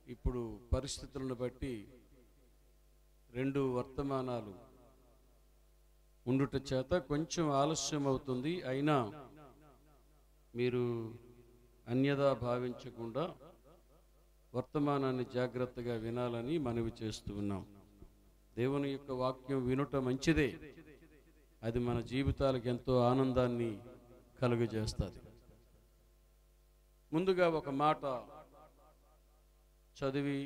ఇప్పుడు పరిస్థితులను బట్టి రెండు వర్తమానాలు ఉండుట చేత కొంచెం ఆలస్యం అవుతుంది. అయినా మీరు అన్యదా భావించకుండా వర్తమానాన్ని జాగ్రత్తగా వినాలని మనవి చేస్తూ ఉన్నాం. దేవుని యొక్క వాక్యం వినుట మంచిదే, అది మన జీవితాలకు ఎంతో ఆనందాన్ని కలుగజేస్తుంది. ముందుగా ఒక మాట చదివి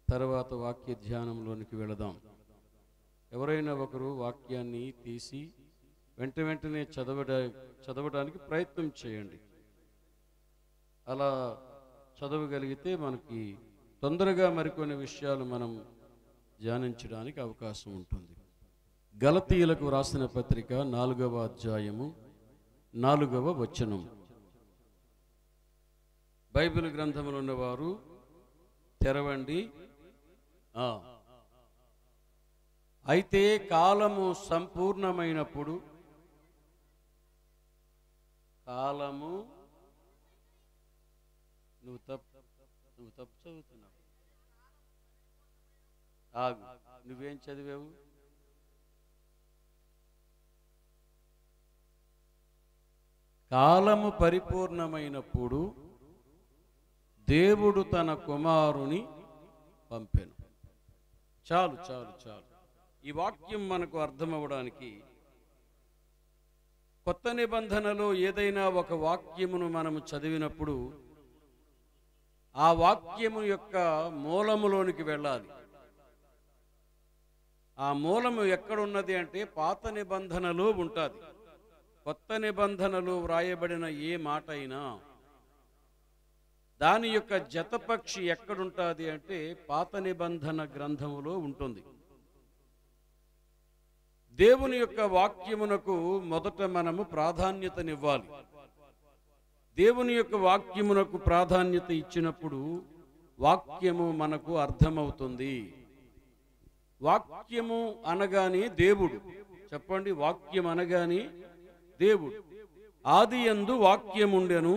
తర్వాత వాక్య ధ్యానంలోనికి వెళదాం. ఎవరైనా ఒకరు వాక్యాన్ని తీసి వెంటనే చదవడానికి ప్రయత్నం చేయండి. అలా చదవగలిగితే మనకి తొందరగా మరికొన్ని విషయాలు మనం ధ్యానించడానికి అవకాశం ఉంటుంది. గలతీయులకు వ్రాసిన పత్రిక 4వ అధ్యాయము 4వ వచనం. బైబిల్ గ్రంథములు ఉన్నవారు తెరవండి. అయితే కాలము సంపూర్ణమైనప్పుడు, కాలము నువ్వు తప్పు చదువుతున్నావు. ఆగు, నువ్వేం చదివావు? కాలము పరిపూర్ణమైనప్పుడు దేవుడు తన కుమారుని పంపెను. చాలు చాలు చాలు. ఈ వాక్యం మనకు అర్థమవడానికి కొత్త నిబంధనలో ఏదైనా ఒక వాక్యమును మనము చదివినప్పుడు ఆ వాక్యము యొక్క మూలములోనికి వెళ్ళాలి. ఆ మూలము ఎక్కడున్నది అంటే పాత నిబంధనలో ఉంటుంది. కొత్త నిబంధనలో వ్రాయబడిన ఏ మాట అయినా దాని యొక్క జతపక్షి ఎక్కడుంటుంది అంటే పాత నిబంధన గ్రంథములో ఉంటుంది. దేవుని యొక్క వాక్యమునకు మొదట మనము ప్రాధాన్యతనివ్వాలి. దేవుని యొక్క వాక్యమునకు ప్రాధాన్యత ఇచ్చినప్పుడు వాక్యము మనకు అర్థమవుతుంది. వాక్యము అనగానే దేవుడు. చెప్పండి, వాక్యం అనగానే దేవుడు. ఆదియందు వాక్యముండెను,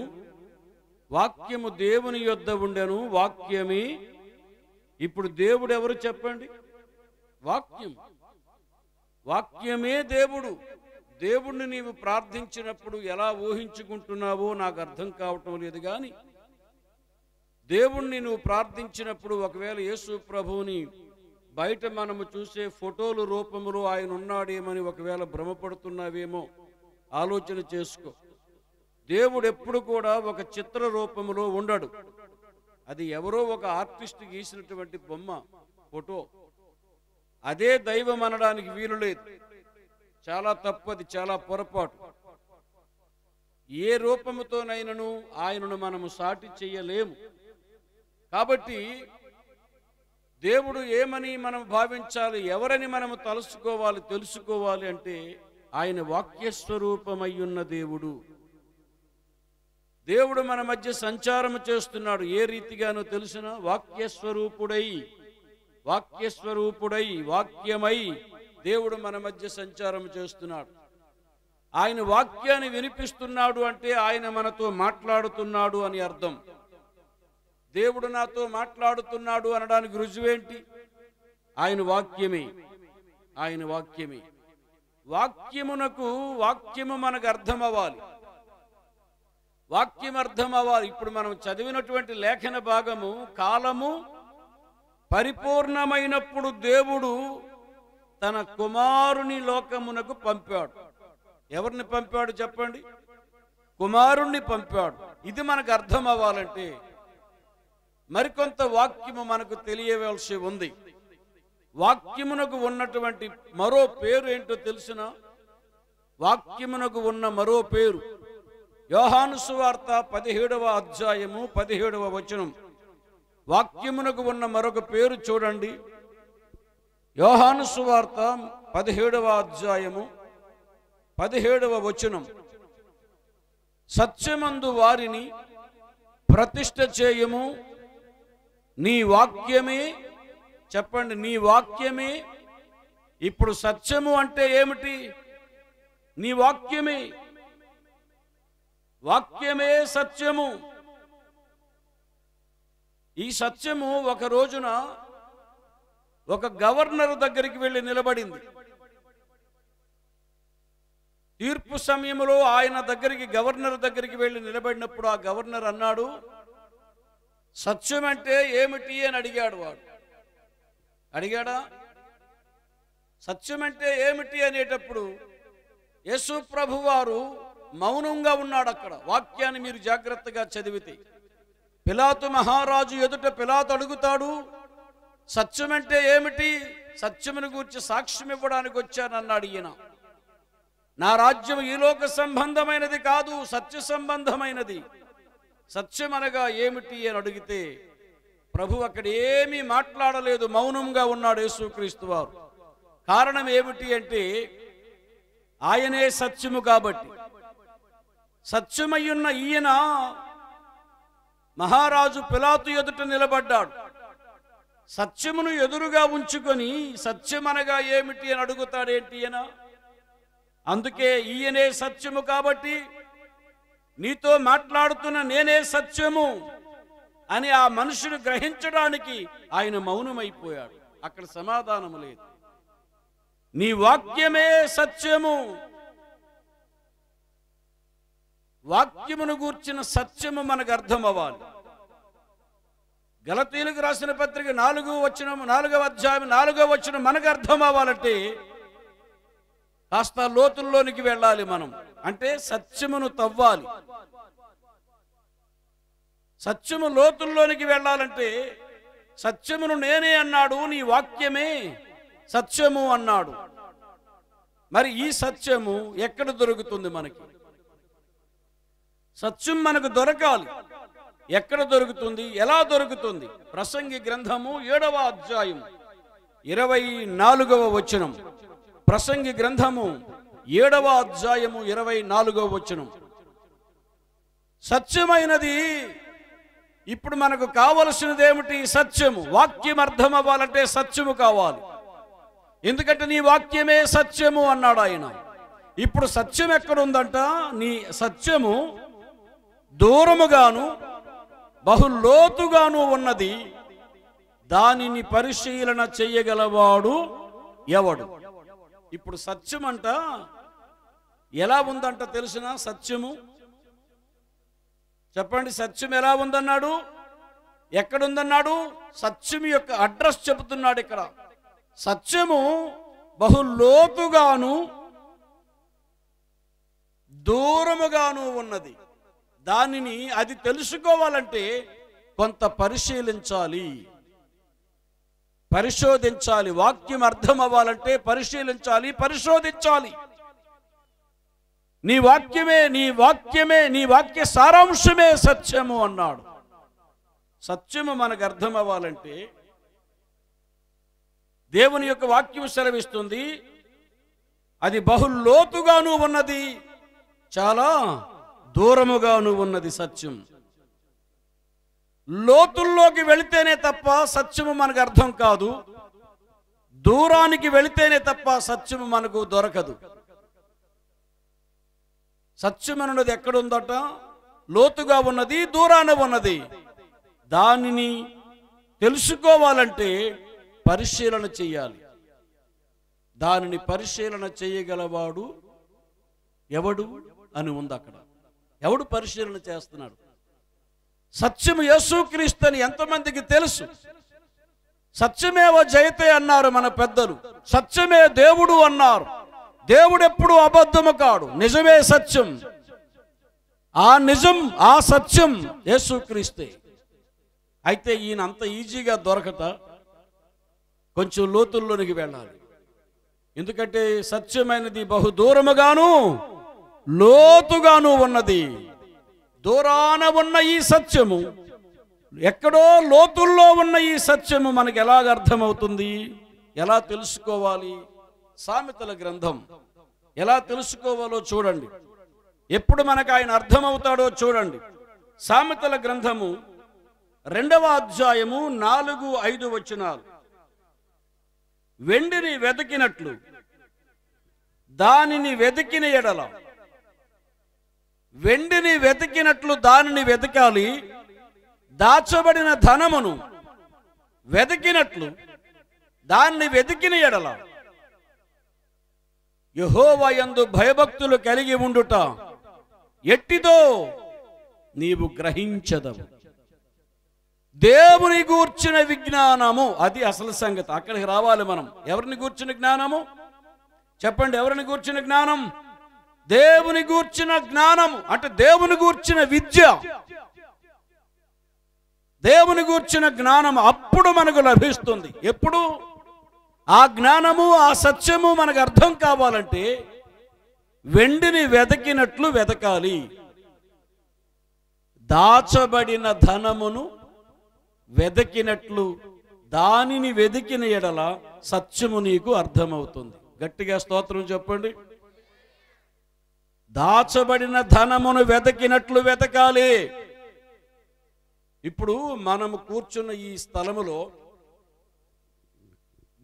వాక్యము దేవుని యొద్ద ఉండెను, వాక్యమే. ఇప్పుడు దేవుడు ఎవరు చెప్పండి? వాక్యం. వాక్యమే దేవుడు. దేవుణ్ణి నీవు ప్రార్థించినప్పుడు ఎలా ఊహించుకుంటున్నావో నాకు అర్థం కావటం లేదు, కానీ దేవుణ్ణి నువ్వు ప్రార్థించినప్పుడు ఒకవేళ యేసు ప్రభువుని బయట మనము చూసే ఫోటోలు రూపములో ఆయన ఉన్నాడేమని ఒకవేళ భ్రమపడుతున్నావేమో ఆలోచన చేసుకో. దేవుడు ఎప్పుడు కూడా ఒక చిత్ర రూపములో ఉండడు. అది ఎవరో ఒక ఆర్టిస్ట్ గీసినటువంటి బొమ్మ, ఫోటో. అదే దైవం అనడానికి వీలు లేదు. చాలా తప్పు, అది చాలా పొరపాటు. ఏ రూపముతోనైనను ఆయనను మనము సాటి చెయ్యలేము. కాబట్టి దేవుడు ఏమని మనం భావించాలి, ఎవరని మనము తలుసుకోవాలి, తెలుసుకోవాలి అంటే ఆయన వాక్యస్వరూపమయ్యున్న దేవుడు. దేవుడు మన మధ్య సంచారము చేస్తున్నాడు. ఏ రీతిగానో తెలిసిన వాక్యస్వరూపుడై, వాక్యస్వరూపుడై, వాక్యమై దేవుడు మన మధ్య సంచారం చేస్తున్నాడు. ఆయన వాక్యాన్ని వినిపిస్తున్నాడు అంటే ఆయన మనతో మాట్లాడుతున్నాడు అని అర్థం. దేవుడు నాతో మాట్లాడుతున్నాడు అనడానికి రుజువేంటి? ఆయన వాక్యమే. ఆయన వాక్యమే. వాక్యము మనకు అర్థం అవ్వాలి. వాక్యం అర్థం అవ్వాలి. ఇప్పుడు మనం చదివినటువంటి లేఖన భాగము కాలము పరిపూర్ణమైనప్పుడు దేవుడు తన కుమారుని లోకమునకు పంపాడు. ఎవరిని పంపాడు చెప్పండి? కుమారుణ్ణి పంపాడు. ఇది మనకు అర్థం అవ్వాలంటే మరికొంత వాక్యము మనకు తెలియవలసి ఉంది. వాక్యమునకు ఉన్నటువంటి మరో పేరు ఏంటో తెలిసిన? వాక్యమునకు ఉన్న మరో పేరు యోహాను సువార్త 17వ అధ్యాయము 17వ వచనం. వాక్యమునకు ఉన్న మరొక పేరు చూడండి. యోహాను సువార్త 17వ అధ్యాయము 17వ వచనం. సత్యమందు వారిని ప్రతిష్ఠ చేయము, నీ వాక్యమే. చెప్పండి, నీ వాక్యమే. ఇప్పుడు సత్యము అంటే ఏమిటి? నీ వాక్యమే. వాక్యమే సత్యము. ఈ సత్యము ఒక రోజున ఒక గవర్నర్ దగ్గరికి వెళ్ళి నిలబడింది. తీర్పు సమయంలో ఆయన దగ్గరికి, గవర్నర్ దగ్గరికి వెళ్ళి నిలబడినప్పుడు ఆ గవర్నర్ అన్నాడు, సత్యం అంటే ఏమిటి అని అడిగాడు. వాడు అడిగాడా? సత్యం అంటే ఏమిటి అనేటప్పుడు యేసు ప్రభు వారు మౌనంగా ఉన్నాడు. అక్కడ వాక్యాన్ని మీరు జాగ్రత్తగా చదివితే, పిలాతు మహారాజు ఎదుట పిలాతు అడుగుతాడు, సత్యం అంటే ఏమిటి? సత్యమును గూర్చి సాక్ష్యం ఇవ్వడానికి వచ్చానన్నాడు ఈయన. నా రాజ్యం ఈ లోక సంబంధమైనది కాదు, సత్య సంబంధమైనది. సత్యం అనగా ఏమిటి అని అడిగితే ప్రభు అక్కడ ఏమీ మాట్లాడలేదు, మౌనంగా ఉన్నాడు యేసుక్రీస్తు వారు. కారణం ఏమిటి అంటే ఆయనే సత్యము కాబట్టి. సత్యమయ్యున్న ఈయన మహారాజు పిలాతు ఎదుట నిలబడ్డాడు. సత్యమును ఎదురుగా ఉంచుకొని సత్యమనగా ఏమిటి అని అడుగుతాడేంటి ఈయన? అందుకే ఈయనే సత్యము కాబట్టి నీతో మాట్లాడుతున్న నేనే సత్యము అని ఆ మనుషుడు గ్రహించడానికి ఆయన మౌనమైపోయాడు. అక్కడ సమాధానము లేదు. నీ వాక్యమే సత్యము. వాక్యమును గూర్చిన సత్యము మనకు అర్థం అవ్వాలి. గలతీయులకు రాసిన పత్రిక 4వ అధ్యాయం 4వ వచనం మనకు అర్థం అవ్వాలంటే కాస్త లోతుల్లోనికి వెళ్ళాలి మనం. అంటే సత్యమును తవ్వాలి. సత్యము లోతుల్లోనికి వెళ్ళాలంటే సత్యమును నేనే అన్నాడు, నీ వాక్యమే సత్యము అన్నాడు. మరి ఈ సత్యము ఎక్కడ దొరుకుతుంది? మనకి సత్యం మనకు దొరకాలి. ఎక్కడ దొరుకుతుంది? ఎలా దొరుకుతుంది? ప్రసంగి గ్రంథము 7వ అధ్యాయం 24వ వచనం. ప్రసంగి గ్రంథము 7వ అధ్యాయము 24వ వచనం. సత్యమైనది ఇప్పుడు మనకు కావలసినది ఏమిటి? సత్యము. వాక్యం అర్థం అవ్వాలంటే సత్యము కావాలి. ఎందుకంటే నీ వాక్యమే సత్యము అన్నాడు ఆయన. ఇప్పుడు సత్యం ఎక్కడుందంట? నీ సత్యము దూరముగాను బహులోతుగాను ఉన్నది. దానిని పరిశీలన చెయ్యగలవాడు ఎవడు? ఇప్పుడు సత్యం అంట ఎలా ఉందంట తెలిసిన? సత్యము చెప్పండి. సత్యం ఎలా ఉందన్నాడు? ఎక్కడుందన్నాడు? సత్యం యొక్క అడ్రస్ చెబుతున్నాడు ఇక్కడ. సత్యము బహులోతుగాను దూరముగాను ఉన్నది. దానిని అది తెలుసుకోవాలంటే కొంత పరిశీలించాలి, పరిశోధించాలి. వాక్యం అర్థం అవ్వాలంటే పరిశీలించాలి, పరిశోధించాలి. నీ వాక్యమే నీ వాక్య సారాంశమే సత్యము అన్నాడు. సత్యము మనకు అర్థం అవ్వాలంటే దేవుని యొక్క వాక్యం సెలవిస్తుంది, అది బహులోతుగాను ఉన్నది, చాలా దూరముగాను ఉన్నది. సత్యం లోతుల్లోకి వెళితేనే తప్ప సత్యము మనకు అర్థం కాదు. దూరానికి వెళితేనే తప్ప సత్యము మనకు దొరకదు. సత్యం అన్నది ఎక్కడుందట? లోతుగా ఉన్నది, దూరాన ఉన్నది. దానిని తెలుసుకోవాలంటే పరిశీలన చెయ్యాలి. దానిని పరిశీలన చేయగలవాడు ఎవడు అని ఉంది అక్కడ. ఎవడు పరిశీలన చేస్తున్నాడు? సత్యము యేసుక్రీస్తు అని ఎంతమందికి తెలుసు? సత్యమేవ జయతే అన్నారు మన పెద్దలు. సత్యమే దేవుడు అన్నారు. దేవుడు ఎప్పుడు అబద్ధము కాడు, నిజమే సత్యం. ఆ నిజం, ఆ సత్యం యేసుక్రీస్తే. అయితే ఈయన అంత ఈజీగా దొరకట, కొంచెం లోతుల్లోనికి వెళ్ళాలి. ఎందుకంటే సత్యమైనది బహు దూరముగాను లోతుగాను ఉన్నది. దూరాన ఉన్న ఈ సత్యము, ఎక్కడో లోతుల్లో ఉన్న ఈ సత్యము మనకు ఎలాగ అర్థమవుతుంది? ఎలా తెలుసుకోవాలి? సామెతల గ్రంథం ఎలా తెలుసుకోవాలో చూడండి. ఎప్పుడు మనకు ఆయన అర్థమవుతాడో చూడండి. సామెతల గ్రంథము 2వ అధ్యాయము 4-5 వచనాలు. వెండిని వెతికినట్లు దానిని వెతికిన ఎడల, వెండిని వెతికినట్లు దానిని వెతకాలి, దాచబడిన ధనమును వెతికినట్లు దాన్ని వెతికిన ఎడల యెహోవా యందు భయభక్తులు కలిగి ఉండుట ఎట్టిదో నీవు గ్రహించదవు. దేవుని గూర్చిన విజ్ఞానము, అది అసలు సంగతి. అక్కడికి రావాలి మనం. ఎవరిని గూర్చిన జ్ఞానము చెప్పండి? ఎవరిని గూర్చిన జ్ఞానం? దేవుని గూర్చిన జ్ఞానము అంటే దేవుని గూర్చిన విద్య, దేవుని గూర్చిన జ్ఞానం అప్పుడు మనకు లభిస్తుంది. ఎప్పుడు? ఆ జ్ఞానము ఆ సత్యము మనకు అర్థం కావాలంటే వెండిని వెతికినట్లు వెతకాలి. దాచబడిన ధనమును వెతికినట్లు దానిని వెతికిన ఎడల సత్యము నీకు అర్థమవుతుంది. గట్టిగా స్తోత్రం చెప్పండి. దాచబడిన ధనమును వెతికినట్లు వెతకాలి. ఇప్పుడు మనము కూర్చున్న ఈ స్థలములో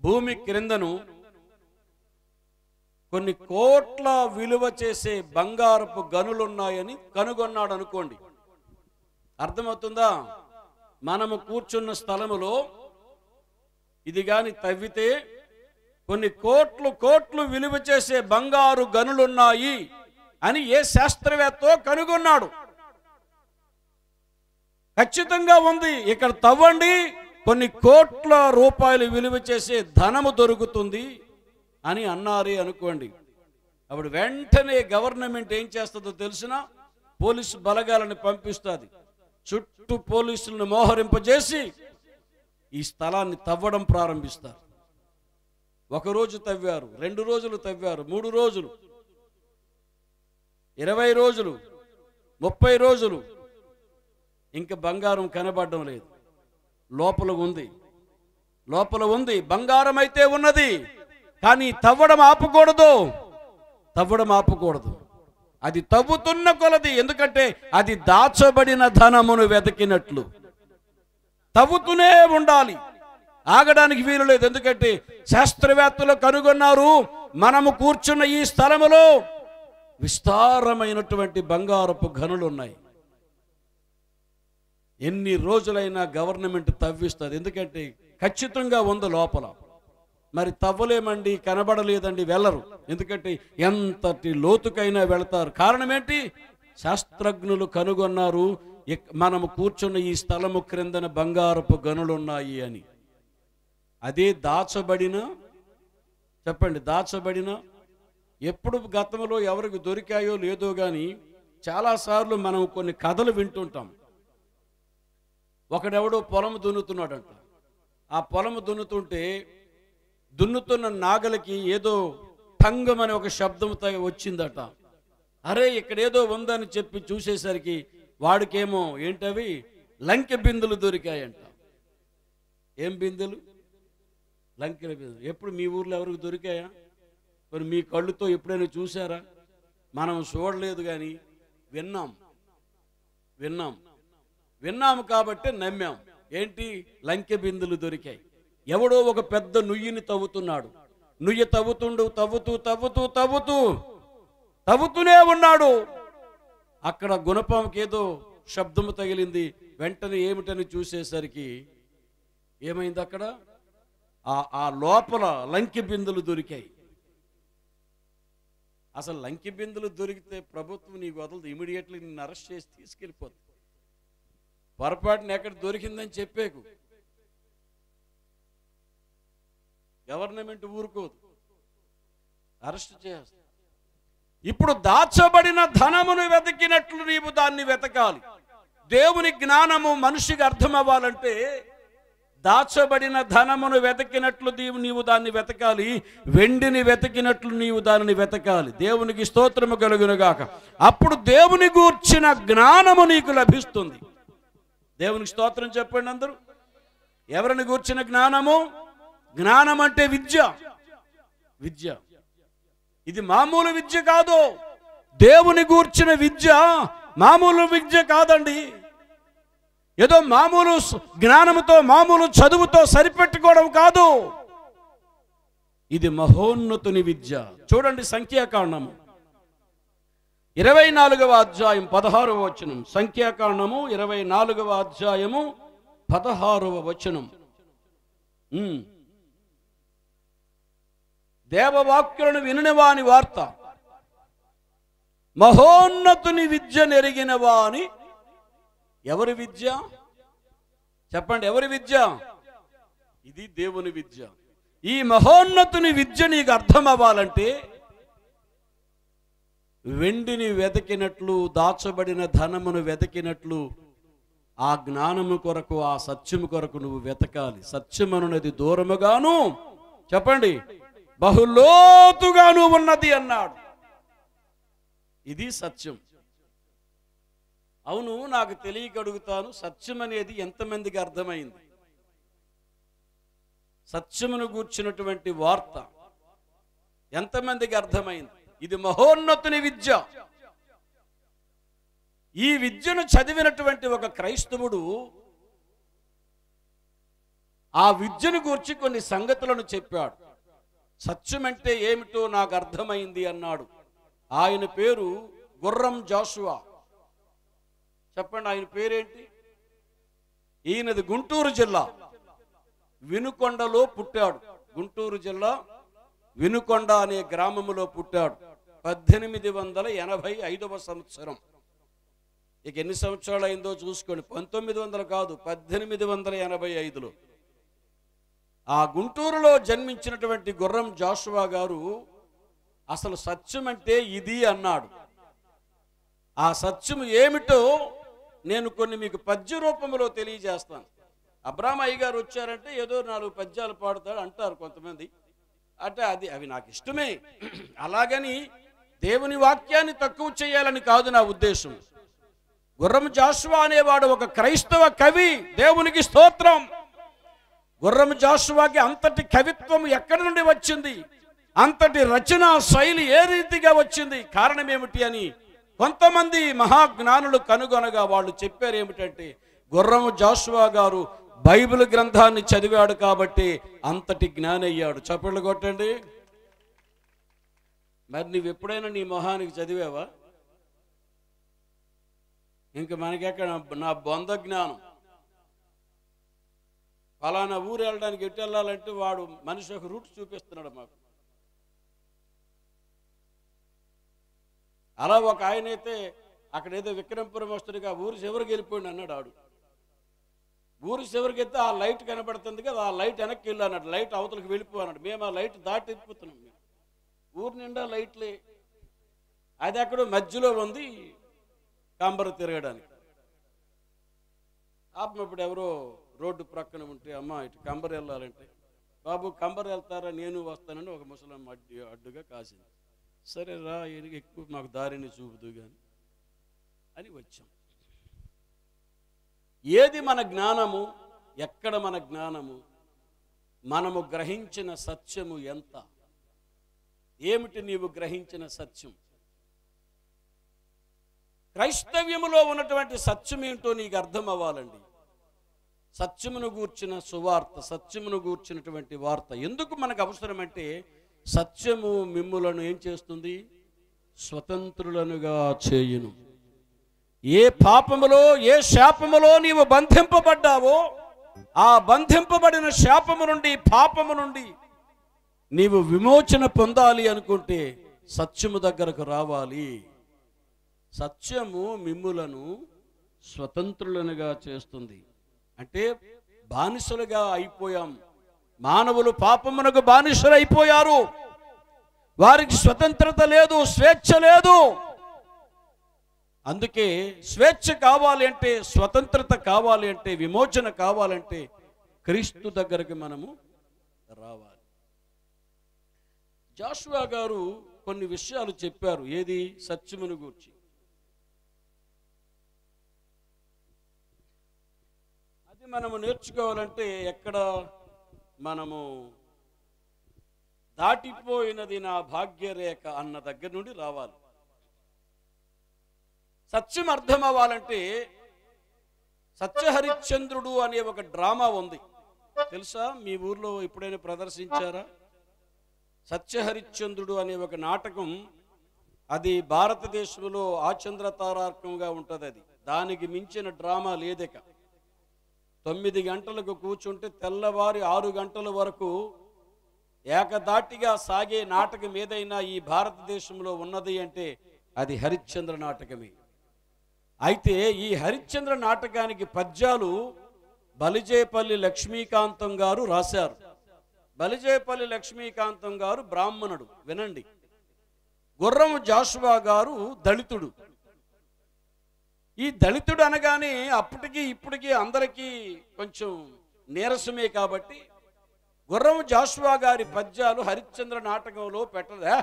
భూమి క్రిందను కొన్ని కోట్ల విలువ చేసే బంగారపు గనులున్నాయని కనుగొన్నాడు అనుకోండి. అర్థమవుతుందా? మనము కూర్చున్న స్థలములో ఇది గాని తవ్వితే కొన్ని కోట్లు విలువ చేసే బంగారు గనులున్నాయి అని ఏ శాస్త్రవేత్తో కనుగొన్నాడు. ఖచ్చితంగా ఉంది. ఇక్కడ తవ్వండి, కొన్ని కోట్ల రూపాయలు విలువ చేసే ధనము దొరుకుతుంది అని అన్నారే అనుకోండి. అప్పుడు వెంటనే గవర్నమెంట్ ఏం చేస్తుందో తెలిసిన? పోలీసు బలగాలను పంపిస్తుంది. చుట్టూ పోలీసులను మోహరింపజేసి ఈ స్థలాన్ని తవ్వడం ప్రారంభిస్తారు. 1 రోజు తవ్వారు, 2 రోజులు తవ్వారు, 3 రోజులు, 20 రోజులు, 30 రోజులు, ఇంకా బంగారం కనబడడం లేదు. లోపల ఉంది బంగారం అయితే ఉన్నది. కానీ తవ్వడం ఆపకూడదు. అది తవ్వుతున్న కొలది. ఎందుకంటే అది దాచబడిన ధనమును వెతికినట్లు తవ్వుతూనే ఉండాలి. ఆగడానికి వీలు లేదు. ఎందుకంటే శాస్త్రవేత్తలు కనుగొన్నారు, మనము కూర్చున్న ఈ స్థలములో విస్తారమైనటువంటి బంగారపు గనులు ఉన్నాయి. ఎన్ని రోజులైనా గవర్నమెంట్ తవ్విస్తుంది. ఎందుకంటే ఖచ్చితంగా ఉంది లోపల. మరి తవ్వలేమండి, కనబడలేదండి, వెళ్ళరు. ఎందుకంటే ఎంతటి లోతుకైనా వెళతారు. కారణం ఏంటి? శాస్త్రజ్ఞులు కనుగొన్నారు, మనము కూర్చున్న ఈ స్థలము క్రిందన బంగారపు గనులున్నాయి అని. అదే దాచబడిన, చెప్పండి, దాచబడిన ఎప్పుడు గతంలో ఎవరికి దొరికాయో లేదో కానీ చాలాసార్లు మనం కొన్ని కథలు వింటుంటాం. ఒకడెవడో పొలం దున్నుతున్నాడంట. ఆ పొలం దున్నుతుంటే దున్నుతున్న నాగలికి ఏదో టంగమని ఒక శబ్దం వచ్చిందట. అరే ఇక్కడ ఏదో ఉందని చెప్పి చూసేసరికి వాడికేమో ఏంటవి లంకె బిందులు దొరికాయంట. ఏం బిందులు? లంకెల బిందులు. ఎప్పుడు మీ ఊర్లో ఎవరికి దొరికాయా? మరి మీ కళ్ళుతో ఎప్పుడైనా చూసారా? మనం చూడలేదు కానీ విన్నాము కాబట్టి నమ్మాం. ఏంటి? లంకె బిందులు దొరికాయి. ఎవడో ఒక పెద్ద నుయ్యిని తవ్వుతున్నాడు. నుయ్యి తవ్వుతూనే ఉన్నాడు. అక్కడ గుణపంకి ఏదో శబ్దము తగిలింది. వెంటనే ఏమిటని చూసేసరికి ఏమైంది? అక్కడ ఆ లోపల లంకె బిందులు దొరికాయి. అసలు లంకె బిందులు దొరికితే ప్రభుత్వం నీకు వదలదు. ఇమీడియట్లీ నిన్ను అరెస్ట్ చేసి తీసుకెళ్ళిపోతుంది. పొరపాటున ఎక్కడ దొరికిందని చెప్పేకు గవర్నమెంట్ ఊరుకోదు, అరెస్ట్ చేస్తుంది. ఇప్పుడు దాచబడిన ధనమును వెతికినట్లు నీవు దాన్ని వెతకాలి. దేవుని జ్ఞానము మనిషికి అర్థం అవ్వాలంటే దాచబడిన ధనమును వెతికినట్లు నీవు దాన్ని వెతకాలి. వెండిని వెతికినట్లు నీవు దానిని వెతకాలి. దేవునికి స్తోత్రము కలుగునుగాక. అప్పుడు దేవుని గూర్చిన జ్ఞానము నీకు లభిస్తుంది. దేవునికి స్తోత్రం చెప్పండి అందరూ. ఎవరిని గూర్చిన జ్ఞానము? జ్ఞానం అంటే విద్య. ఇది మామూలు విద్య కాదు. దేవుని గూర్చిన విద్య మామూలు విద్య కాదండి. ఏదో మామూలు జ్ఞానముతో మామూలు చదువుతో సరిపెట్టుకోవడం కాదు. ఇది మహోన్నతుని విద్య. చూడండి సంఖ్యాకాండము 24వ అధ్యాయం 16వ వచనం. సంఖ్యాకాండము 24వ అధ్యాయము 16వ వచనం. దేవవాక్యులను వినినవాని వార్త, మహోన్నతుని విద్య నెరిగిన వాని. ఎవరి విద్య చెప్పండి? ఎవరి విద్య? ఇది దేవుని విద్య. ఈ మహోన్నతుని విద్య నీకు అర్థం అవ్వాలంటే వెండిని వెతికినట్లు, దాచబడిన ధనమును వెతికినట్లు ఆ జ్ఞానము కొరకు, ఆ సత్యము కొరకు నువ్వు వెతకాలి. సత్యమనున్నది దూరముగాను, చెప్పండి, బహులోతుగాను ఉన్నది అన్నాడు. ఇది సత్యం. అవును, నాకు తెలియక అడుగుతాను, సత్యం అనేది ఎంతమందికి అర్థమైంది? సత్యమును గూర్చినటువంటి వార్త ఎంతమందికి అర్థమైంది? ఇది మహోన్నతుని విద్య. ఈ విద్యను చదివినటువంటి ఒక క్రైస్తవుడు ఆ విద్యను గూర్చి కొన్ని సంగతులను చెప్పాడు. సత్యం అంటే ఏమిటో నాకు అర్థమైంది అన్నాడు. ఆయన పేరు గుర్రం జాషువా. చెప్పండి, ఆయన పేరేంటి? ఈయనది గుంటూరు జిల్లా, వినుకొండలో పుట్టాడు. గుంటూరు జిల్లా వినుకొండ అనే గ్రామములో పుట్టాడు. 1885వ సంవత్సరం. ఇక ఎన్ని సంవత్సరాలు అయిందో చూసుకోండి. 1900 కాదు, 1885లో ఆ గుంటూరులో జన్మించినటువంటి గుర్రం జాషువా గారు అసలు సత్యం అంటే ఇది అన్నాడు. ఆ సత్యం ఏమిటో నేను కొన్ని మీకు పద్య రూపంలో తెలియజేస్తాను. అబ్రామయ్య గారు వచ్చారంటే ఏదో 4 పద్యాలు పాడుతాడు అంటారు కొంతమంది. అంటే అవి నాకు ఇష్టమే, అలాగని దేవుని వాక్యాన్ని తక్కువ చేయాలని కాదు నా ఉద్దేశం. గుర్రం జాషువా అనేవాడు ఒక క్రైస్తవ కవి. దేవునికి స్తోత్రం. గుర్రం జాషువాకి అంతటి కవిత్వం ఎక్కడి నుండి వచ్చింది? అంతటి రచనా శైలి ఏ రీతిగా వచ్చింది? కారణం ఏమిటి అని కొంతమంది మహాజ్ఞానులు కనుగొనగా వాళ్ళు చెప్పారు ఏమిటంటే, గుర్రం జాషువా గారు బైబిల్ గ్రంథాన్ని చదివాడు కాబట్టి అంతటి జ్ఞాని అయ్యాడు. చప్పట్లు కొట్టండి. మరి నువ్వు ఎప్పుడైనా నీ మొహానికి చదివావా? ఇంక మనకెక్కడ నా బొంద జ్ఞానం. ఫలానా ఊరు వెళ్ళడానికి ఎటు వెళ్ళాలంటే వాడు మనిషి ఒక రూట్ చూపిస్తున్నాడు మాకు. అలా ఒక ఆయన అయితే అక్కడ ఏదో విక్రమపురం వస్తుందిగా ఊరు చివరికి వెళ్ళిపోయింది అన్నాడు. ఆడు ఊరు చివరికి వెళ్తే ఆ లైట్ కనబడుతుంది కదా, ఆ లైట్ వెనక్కి వెళ్ళు అన్నాడు. లైట్ అవతలకు వెళ్ళిపో అన్నాడు. మేము ఆ లైట్ దాటి వెళ్ళిపోతున్నాం. మేము ఊరు నిండా లైట్లే, అది అక్కడ మధ్యలో ఉంది కంబర తిరగడానికి. ఆపినప్పుడు ఎవరో రోడ్డు ప్రక్కన ఉంటే, అమ్మ ఇటు కంబర్ వెళ్ళాలంటే, బాబు కంబర్ వెళ్తారా, నేను వస్తానని ఒక ముసలమ్మ అడ్డుగా కాసింది. సరే రా, ఎక్కువ మాకు దారిని చూపుదు కానీ అని వచ్చాం. ఏది మన జ్ఞానము? ఎక్కడ మన జ్ఞానము? మనము గ్రహించిన సత్యము ఎంత? ఏమిటి నీవు గ్రహించిన సత్యం? క్రైస్తవ్యములో ఉన్నటువంటి సత్యం ఏంటో నీకు అర్థం అవ్వాలండి. సత్యమును గూర్చిన సువార్త, సత్యమును గూర్చినటువంటి వార్త ఎందుకు మనకు అవసరం అంటే, సత్యము మిమ్ములను ఏం చేస్తుంది? స్వతంత్రులనుగా చేయును. ఏ పాపములో, ఏ శాపములో నీవు బంధింపబడ్డావో, ఆ బంధింపబడిన శాపము నుండి, పాపము నుండి నీవు విమోచన పొందాలి అనుకుంటే సత్యము దగ్గరకు రావాలి. సత్యము మిమ్ములను స్వతంత్రులనుగా చేస్తుంది. అంటే బానిసలుగా అయిపోయాం. మానవులు పాపమునకు బానిసలు అయిపోయారు. వారికి స్వతంత్రత లేదు, స్వేచ్ఛ లేదు. అందుకే స్వేచ్ఛ కావాలి అంటే, స్వతంత్రత కావాలి అంటే, విమోచన కావాలంటే క్రీస్తు దగ్గరికి మనము రావాలి. జాషువా గారు కొన్ని విషయాలు చెప్పారు. ఏది? సత్యమును గూర్చి. అది మనము నేర్చుకోవాలంటే ఎక్కడ? మనము దాటిపోయినది నా భాగ్యరేఖ అన్న దగ్గర నుండి రావాలి. సత్యం అర్థం అవ్వాలంటే, సత్యహరిశ్చంద్రుడు అనే ఒక డ్రామా ఉంది, తెలుసా? మీ ఊర్లో ఎప్పుడైనా ప్రదర్శించారా? సత్యహరిశ్చంద్రుడు అనే ఒక నాటకం అది భారతదేశంలో ఆచంద్ర తారార్కంగా ఉంటుంది. అది దానికి మించిన డ్రామా లేదక. 9 గంటలకు కూర్చుంటే తెల్లవారి 6 గంటల వరకు ఏకదాటిగా సాగే నాటకం ఏదైనా ఈ భారతదేశంలో ఉన్నది అంటే అది హరిశ్చంద్ర నాటకమే. అయితే ఈ హరిశ్చంద్ర నాటకానికి పద్యాలు బలిజేపల్లి లక్ష్మీకాంతం గారు రాశారు. బలిజేపల్లి లక్ష్మీకాంతం గారు బ్రాహ్మణుడు, వినండి. గుర్రం జాషువా గారు దళితుడు. ఈ దళితుడు అనగానే అప్పటికి ఇప్పటికీ అందరికీ కొంచెం నీరసమే కాబట్టి గుర్రం జాషువా గారి పద్యాలు హరిశ్చంద్ర నాటకంలో పెట్టలే.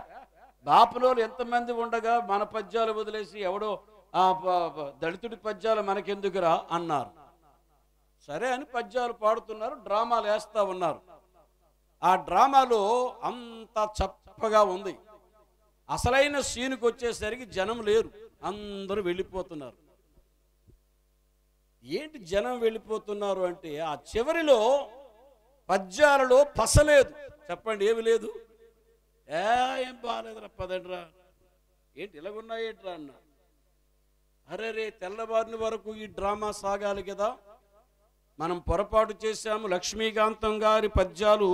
బాపులోలు ఎంతమంది ఉండగా మన పద్యాలు వదిలేసి ఎవడో దళితుడి పద్యాలు మనకెందుకురా అన్నారు. సరే అని పద్యాలు పాడుతున్నారు, డ్రామాలు వేస్తా ఉన్నారు. ఆ డ్రామాలో అంత చప్పగా ఉంది. అసలైన సీన్కి వచ్చేసరికి జనం లేరు, అందరూ వెళ్ళిపోతున్నారు. ఏంటి జనం వెళ్ళిపోతున్నారు అంటే ఆ చివరిలో పద్యాలలో పసలేదు. చెప్పండి, ఏమి లేదు. ఏం బాగాలేదురా, పదండ్రా, ఏంటి ఇలాగున్నాయేంట్రా అన్న. అరే తెల్లవారిన వరకు ఈ డ్రామా సాగాలి కదా, మనం పొరపాటు చేశాము. లక్ష్మీకాంతం గారి పద్యాలు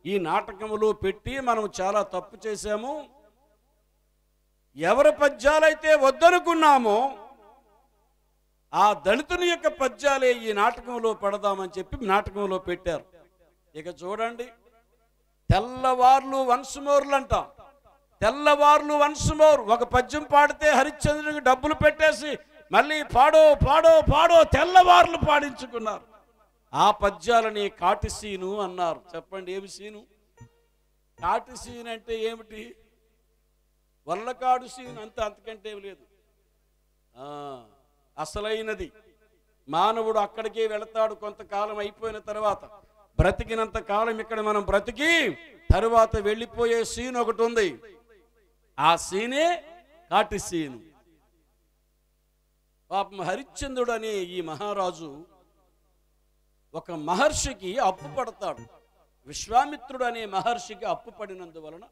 ఈ నాటకంలో పెట్టి మనం చాలా తప్పు చేశాము. ఎవరి పద్యాలైతే వద్దనుకున్నామో ఆ దళితుని యొక్క పద్యాలే ఈ నాటకంలో పెడదామని చెప్పి నాటకంలో పెట్టారు. ఇక చూడండి, తెల్లవార్లు వన్స్ మోర్లు అంటాం. తెల్లవార్లు వన్స్ మోర్. ఒక పద్యం పాడితే హరిశ్చంద్రునికి డబ్బులు పెట్టేసి మళ్ళీ పాడో పాడో పాడో తెల్లవార్లు పాడించుకున్నారు. ఆ పద్యాలని కాటి సీను అన్నారు. చెప్పండి, ఏమి సీను? కాటి సీన్ అంటే ఏమిటి? వల్లకాడు సీన్ అంతే, అంతకంటే ఏమి లేదు. అసలైనది మానవుడు అక్కడికే వెళతాడు. కొంతకాలం అయిపోయిన తర్వాత, బ్రతికినంత కాలం ఇక్కడ మనం బ్రతికి తరువాత వెళ్ళిపోయే సీన్ ఒకటి ఉంది. ఆ సీనే కాటి సీను. పాపం హరిశ్చంద్రుడు అనే ఈ మహారాజు ఒక మహర్షికి అప్పు పడతాడు. విశ్వామిత్రుడు అనే మహర్షికి అప్పు పడినందువలన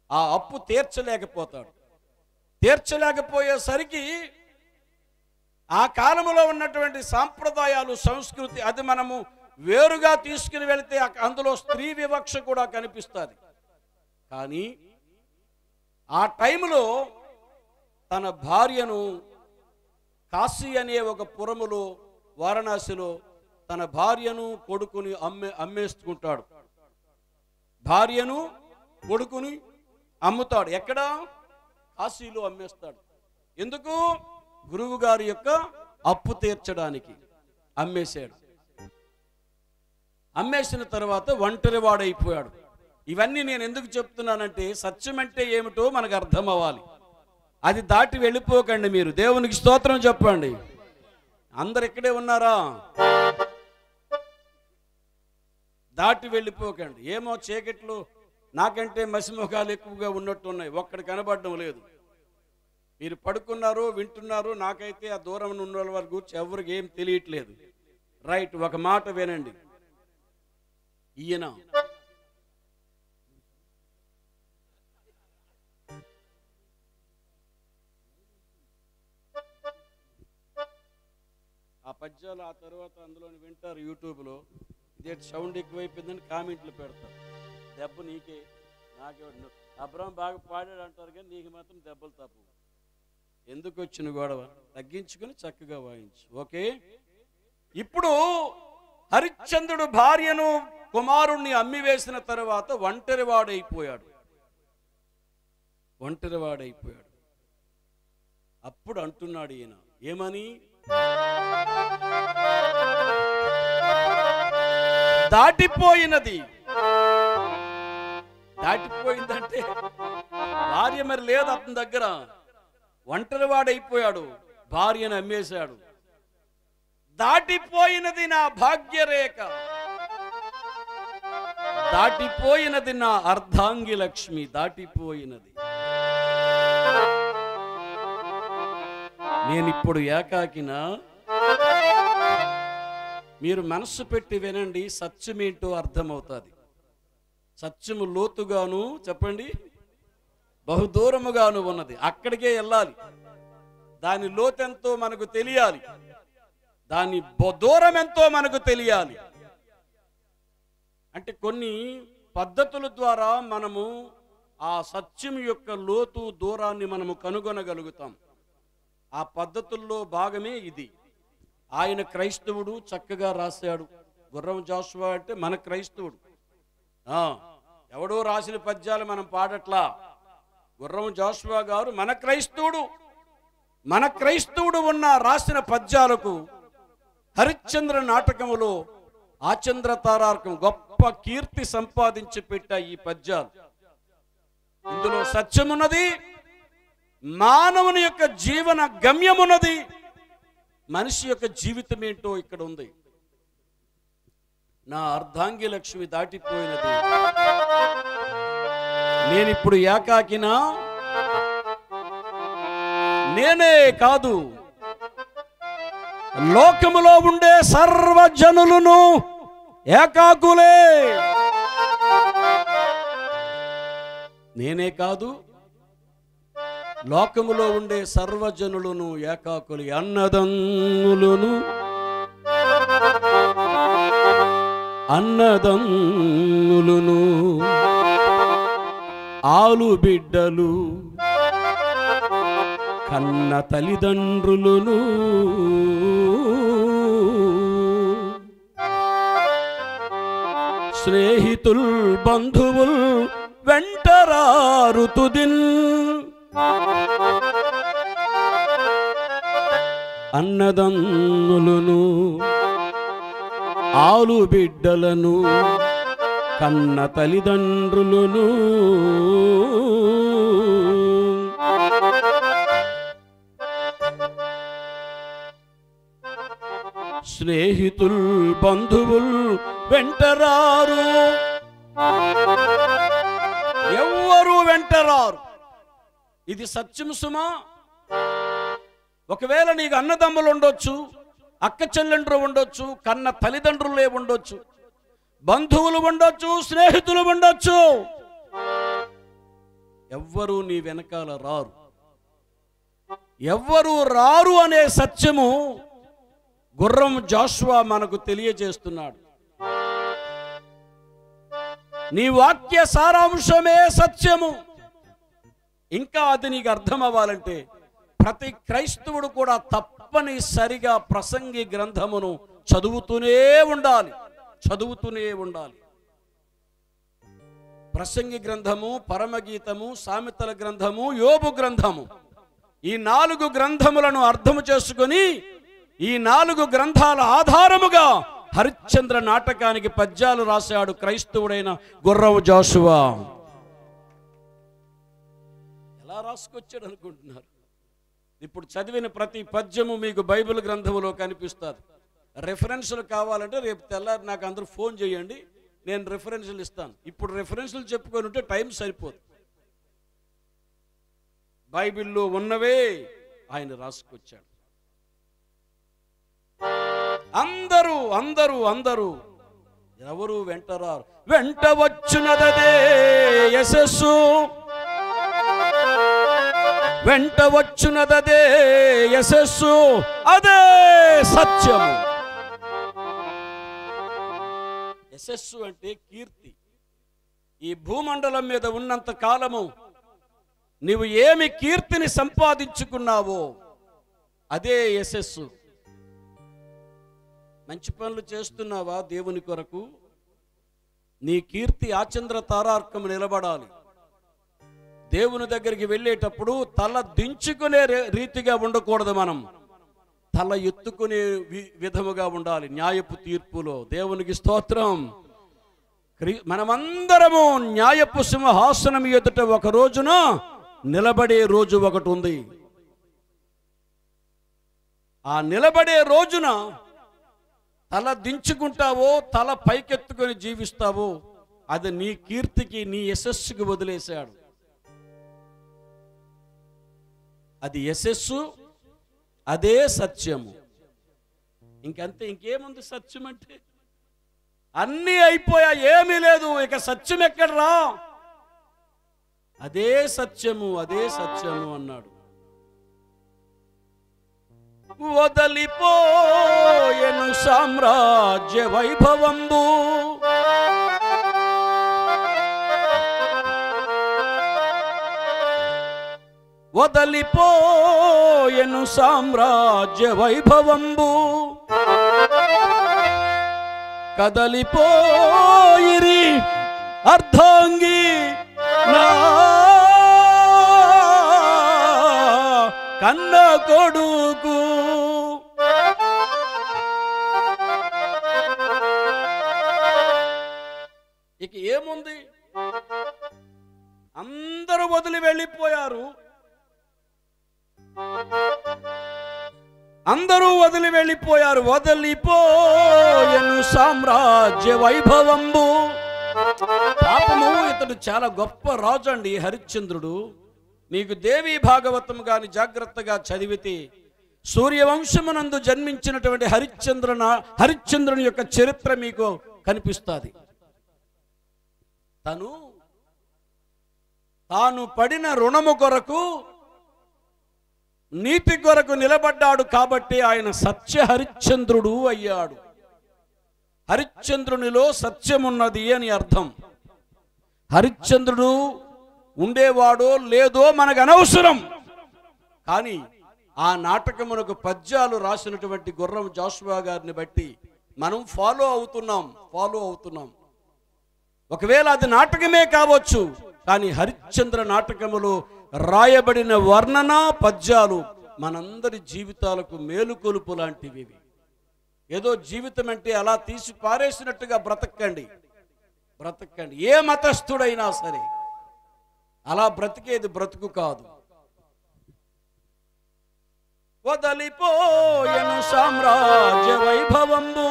ఆ అప్పు తీర్చలేకపోతాడు. తీర్చలేకపోయేసరికి ఆ కాలంలో ఉన్నటువంటి సాంప్రదాయాలు, సంస్కృతి అది మనము వేరుగా తీసుకుని వెళితే అందులో స్త్రీ వివక్ష కూడా కనిపిస్తుంది. కానీ ఆ టైంలో తన భార్యను కాశీ అనే ఒక పురములో, వారణాసిలో తన భార్యను కొడుకుని అమ్మేసుకుంటాడు. భార్యను కొడుకుని అమ్ముతాడు. ఎక్కడ? కాశీలో అమ్మేస్తాడు. ఎందుకు? గురువు గారి యొక్క అప్పు తీర్చడానికి అమ్మేశాడు. అమ్మేసిన తర్వాత ఒంటరివాడైపోయాడు. ఇవన్నీ నేను ఎందుకు చెప్తున్నానంటే సత్యం అంటే ఏమిటో మనకు అర్థం అవ్వాలి. అది దాటి వెళ్ళిపోకండి మీరు. దేవునికి స్తోత్రం చెప్పండి. అందరు ఇక్కడే ఉన్నారా? దాటి వెళ్ళిపోకండి. ఏమో చీకట్లు నాకంటే మసిముఖాలు ఎక్కువగా ఉన్నట్టు ఉన్నాయి, ఒక్కడి కనబడడం లేదు. మీరు పడుకున్నారు, వింటున్నారు. నాకైతే ఆ దూరం ఉన్న వాళ్ళ గురించి ఎవరికి ఏం తెలియట్లేదు. రైట్, ఒక మాట వినండి. ఈయన ఆ పద్యాలు ఆ తర్వాత అందులోని వింటారు యూట్యూబ్లో. ఇదే సౌండ్ ఎక్కువైపోయిందని కామెంట్లు పెడతారు. దెబ్బ నీకే, నాకే. అబ్రహం బాగా పాడాడు అంటారు కానీ నీకు మాత్రం దెబ్బలు తప్పు. ఎందుకు వచ్చిన గొడవ? తగ్గించుకుని చక్కగా వాయించు. ఓకే. ఇప్పుడు హరిశ్చంద్రుడు భార్యను కుమారుణ్ణి అమ్మివేసిన తర్వాత ఒంటరివాడైపోయాడు. అప్పుడు అంటున్నాడు ఈయన, ఏమని? దాటిపోయినది. దాటిపోయిందంటే భార్య మరి లేదు అతని దగ్గర. ఒంటరివాడైపోయాడు, భార్యను అమ్మేశాడు. దాటిపోయినది నా భాగ్యరేఖ, దాటిపోయినది నా అర్ధాంగి లక్ష్మి, దాటిపోయినది. నేనిప్పుడు ఏకాకినా? మీరు మనస్సు పెట్టి వినండి, సత్యమేంటో అర్థమవుతుంది. సత్యము లోతుగాను చెప్పండి బహుదూరముగాను ఉన్నది. అక్కడికే వెళ్ళాలి. దాని లోతెంతో మనకు తెలియాలి, దాని దూరం ఎంతో మనకు తెలియాలి. అంటే కొన్ని పద్ధతుల ద్వారా మనము ఆ సత్యం యొక్క లోతు దూరాన్ని మనము కనుగొనగలుగుతాం. ఆ పద్ధతుల్లో భాగమే ఇది. ఆయన క్రైస్తవుడు, చక్కగా రాశాడు. గుర్రం జాషువా అంటే మన క్రైస్తవుడు. ఎవడో రాసిన పద్యాలు మనం పాడట్లా. గుర్రం జాషువా గారు మన క్రైస్తవుడు. మన క్రైస్తవుడు ఉన్న రాసిన పద్యాలకు హరిశ్చంద్ర నాటకములో ఆచంద్ర తారార్కం గొప్ప కీర్తి సంపాదించి పెట్టా ఈ పద్యాలు. ఇందులో సత్యమున్నది, మానవుని యొక్క జీవన గమ్యమున్నది, మనిషి యొక్క జీవితం ఏంటో ఇక్కడ ఉంది. నా అర్ధాంగి లక్ష్మి దాటిపోయినది, నేనిప్పుడు ఏకాకినా, నేనే కాదు లోకములో ఉండే సర్వజనులను ఏకాకులే. నేనే కాదు లోకములో ఉండే సర్వజనులను ఏకాకులు. అన్నదమ్ములను ఆలు బిడ్డలు కన్న తల్లిదండ్రులను స్నేహితుల్ బంధువుల్ వెంటరారు తుదిన్. అన్నదమ్ములను ఆలు బిడ్డలను కన్న తల్లిదండ్రులను స్నేహితుల్ బంధువుల్ వెంటరారు, ఎవ్వరూ వెంటరారు. ఇది సత్యం సుమా. ఒకవేళ నీకు అన్నదమ్ములు ఉండొచ్చు, అక్క చెల్లెండ్రు ఉండొచ్చు, కన్న తల్లిదండ్రులే ఉండొచ్చు, బంధువులు ఉండొచ్చు, స్నేహితులు ఉండొచ్చు, ఎవ్వరూ నీ వెనకాల రారు. ఎవ్వరూ రారు అనే సత్యము గుర్రం జాషువా మనకు తెలియజేస్తున్నాడు. నీ వాక్య సారాంశమే సత్యము. ఇంకా అది నీకు అర్థం అవ్వాలంటే ప్రతి క్రైస్తవుడు కూడా తప్పనిసరిగా ప్రసంగి గ్రంథమును చదువుతూనే ఉండాలి. ప్రసంగి గ్రంథము, పరమగీతము, సామెతల గ్రంథము, యోబు గ్రంథము, ఈ 4 గ్రంథములను అర్థము చేసుకొని ఈ 4 గ్రంథాల ఆధారముగా హరిశ్చంద్ర నాటకానికి పద్యాలు రాశాడు క్రైస్తవుడైన గుర్రం జాషువా. ఎలా రాసుకొచ్చాడు అనుకుంటున్నారు? ఇప్పుడు చదివిన ప్రతి పద్యము మీకు బైబిల్ గ్రంథములో కనిపిస్తుంది. రెఫరెన్సులు కావాలంటే రేపు తెల్లారి నాకు అందరూ ఫోన్ చేయండి, నేను రెఫరెన్సులు ఇస్తాను. ఇప్పుడు రెఫరెన్సులు చెప్పుకొని ఉంటే టైం సరిపోదు. బైబిల్లో ఉన్నవే ఆయన రాసుకొచ్చాడు. అందరూ అందరూ అందరూ ఎవరు వెంటరారు. వెంట వచ్చునదే యశస్సు, వెంట వచ్చునదే యశస్సు, అదే సత్యము. యశస్సు అంటే కీర్తి. ఈ భూమండలం మీద ఉన్నంత కాలము నీవు ఏమి కీర్తిని సంపాదించుకున్నావో అదే యశస్సు. మంచి పనులు చేస్తున్నావా దేవుని కొరకు? నీ కీర్తి ఆచంద్ర తారార్కం నిలబడాలి. దేవుని దగ్గరికి వెళ్ళేటప్పుడు తల దించుకునే రీతిగా ఉండకూడదు, మనం తల ఎత్తుకునే విధముగా ఉండాలి. న్యాయపు తీర్పులో దేవునికి స్తోత్రం. మనమందరము న్యాయపు సింహాసనం ఎదుట ఒక రోజున నిలబడే రోజు ఒకటి ఉంది. ఆ నిలబడే రోజున తల దించుకుంటావో తల పైకెత్తుకొని జీవిస్తావో అది నీ కీర్తికి, నీ యశస్సుకి వదిలేశాడు. అది యశస్సు, అదే సత్యము. ఇంకంతే, ఇంకేముంది సత్యం అంటే? అన్నీ అయిపోయా, ఏమీ లేదు, ఇక సత్యం ఎక్కడరా? అదే సత్యము, అదే సత్యము అన్నాడు. వదలిపోయెను సామ్రాజ్య వైభవంబు, వదలిపోయెను సామ్రాజ్య వైభవంబు, కదలిపోయిరి అర్ధాంగి నా కన్న కొడుకు. ఇక ఏముంది, అందరూ వదిలి వెళ్ళిపోయారు, అందరూ వదిలి వెళ్ళిపోయారు. వదిలిపోయెను సామ్రాజ్య వైభవంబు. పాపము, ఇతడు చాలా గొప్ప రాజు అండి హరిశ్చంద్రుడు. మీకు దేవి భాగవతం గాని జాగ్రత్తగా చదివితే సూర్యవంశమునందు జన్మించినటువంటి హరిశ్చంద్రుని యొక్క చరిత్ర మీకు కనిపిస్తుంది. తాను పడిన రుణము కొరకు, నీతి కొరకు నిలబడ్డాడు కాబట్టి ఆయన సత్య హరిశ్చంద్రుడు అయ్యాడు. హరిశ్చంద్రునిలో సత్యమున్నది అని అర్థం. హరిశ్చంద్రుడు ఉండేవాడో లేదో మనకు అనవసరం, కానీ ఆ నాటకమునకు పద్యాలు రాసినటువంటి గుర్రం జాషువా గారిని బట్టి మనం ఫాలో అవుతున్నాం. ఒకవేళ అది నాటకమే కావచ్చు, కానీ హరిశ్చంద్ర నాటకములో రాయబడిన వర్ణన పద్యాలు మనందరి జీవితాలకు మేలుకొలుపు లాంటివి. ఏదో జీవితం అంటే అలా తీసి పారేసినట్టుగా బ్రతకండి. ఏ మతస్థుడైనా సరే అలా బ్రతికేది బ్రతుకు కాదు. వదలిపోయెను సామ్రాజ్య వైభవంబు,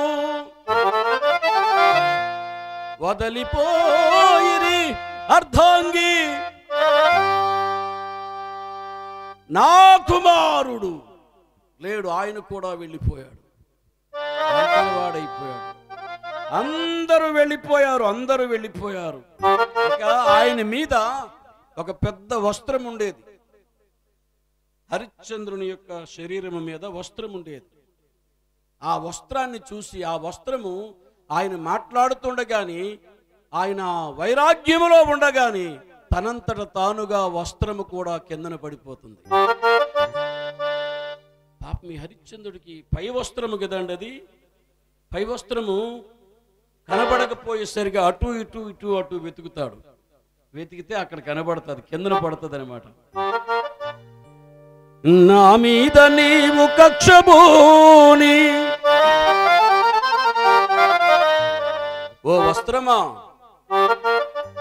వదలిపోయిరి అర్ధాంగి నా కుమారుడు లేడు, ఆయన కూడా వెళ్ళిపోయాడు, వాడైపోయాడు. అందరూ వెళ్ళిపోయారు. ఇక ఆయన మీద ఒక పెద్ద వస్త్రం ఉండేది. హరిశ్చంద్రుని యొక్క శరీరం మీద వస్త్రం ఉండేది. ఆ వస్త్రాన్ని చూసి, ఆ వస్త్రము ఆయన మాట్లాడుతుండగాని, ఆయన వైరాగ్యములో ఉండగాని తనంతట తానుగా వస్త్రము కూడా కిందన పడిపోతుంది. పాపం ఈ హరిశ్చంద్రుడికి పై వస్త్రము కదండి, అది పై వస్త్రము కనబడకపోయేసరిగా అటు వెతుకుతాడు. వెతికితే అక్కడ కనబడుతుంది, కిందన పడుతుంది అనమాట. నా మీద నీవు కక్షబూని ఓ వస్త్రమా,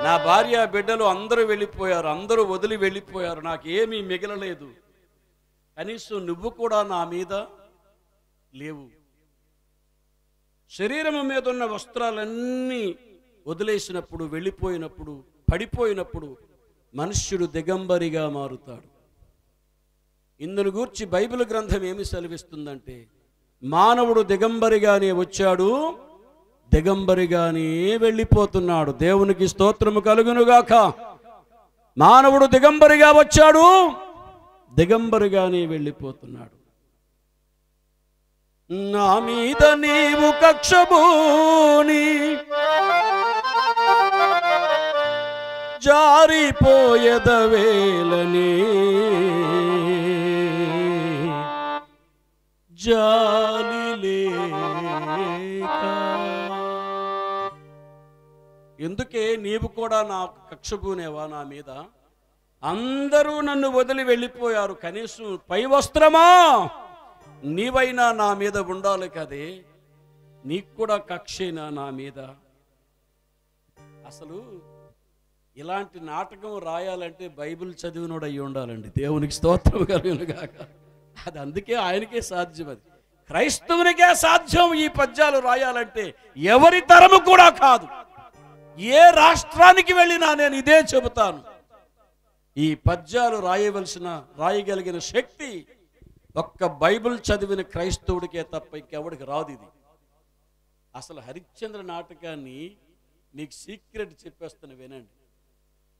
నా భార్య బిడ్డలు అందరూ వెళ్ళిపోయారు, అందరూ వదిలి వెళ్ళిపోయారు, నాకేమీ మిగలలేదు, కనీసం నువ్వు కూడా నా మీద లేవు. శరీరము మీద ఉన్న వస్త్రాలన్నీ వదిలేసినప్పుడు, వెళ్ళిపోయినప్పుడు, పడిపోయినప్పుడు మనుష్యుడు దిగంబరిగా మారుతాడు. ఇందును గూర్చి బైబిల్ గ్రంథం ఏమి సెలవిస్తుందంటే, మానవుడు దిగంబరిగానే వచ్చాడు, దిగంబరిగానే వెళ్ళిపోతున్నాడు. దేవునికి స్తోత్రము కలుగునుగాక. మానవుడు దిగంబరిగా వచ్చాడు, దిగంబరిగానే వెళ్ళిపోతున్నాడు. నా మీద నీవు కక్షబూని జారిపోయేదవేలని జాలి లేక. ఎందుకే నీవు కూడా నా కక్షబూనేవా నా మీద? అందరూ నన్ను వదిలి వెళ్ళిపోయారు, కనీసం పై వస్త్రమా నీవైనా నా మీద ఉండాలి కదే, నీకు కూడా కక్షేనా నా మీద? అసలు ఇలాంటి నాటకం రాయాలంటే బైబిల్ చదివినోడు అయ్యి ఉండాలండి. దేవునికి స్తోత్రం కలుగునుగాక. అది అందుకే ఆయనకే సాధ్యం, అది క్రైస్తవునికే సాధ్యం. ఈ పద్యాలు రాయాలంటే ఎవరి తరము కూడా కాదు. ఏ రాష్ట్రానికి వెళ్ళినా నేను ఇదే చెబుతాను, ఈ పద్యాలు రాయగలిగిన శక్తి ఒక్క బైబిల్ చదివిన క్రైస్తవుడికే తప్ప ఇంకెవడికి రాదు. ఇది అసలు హరిశ్చంద్ర నాటకాన్ని మీకు సీక్రెట్ చెప్పేస్తాను వినండి.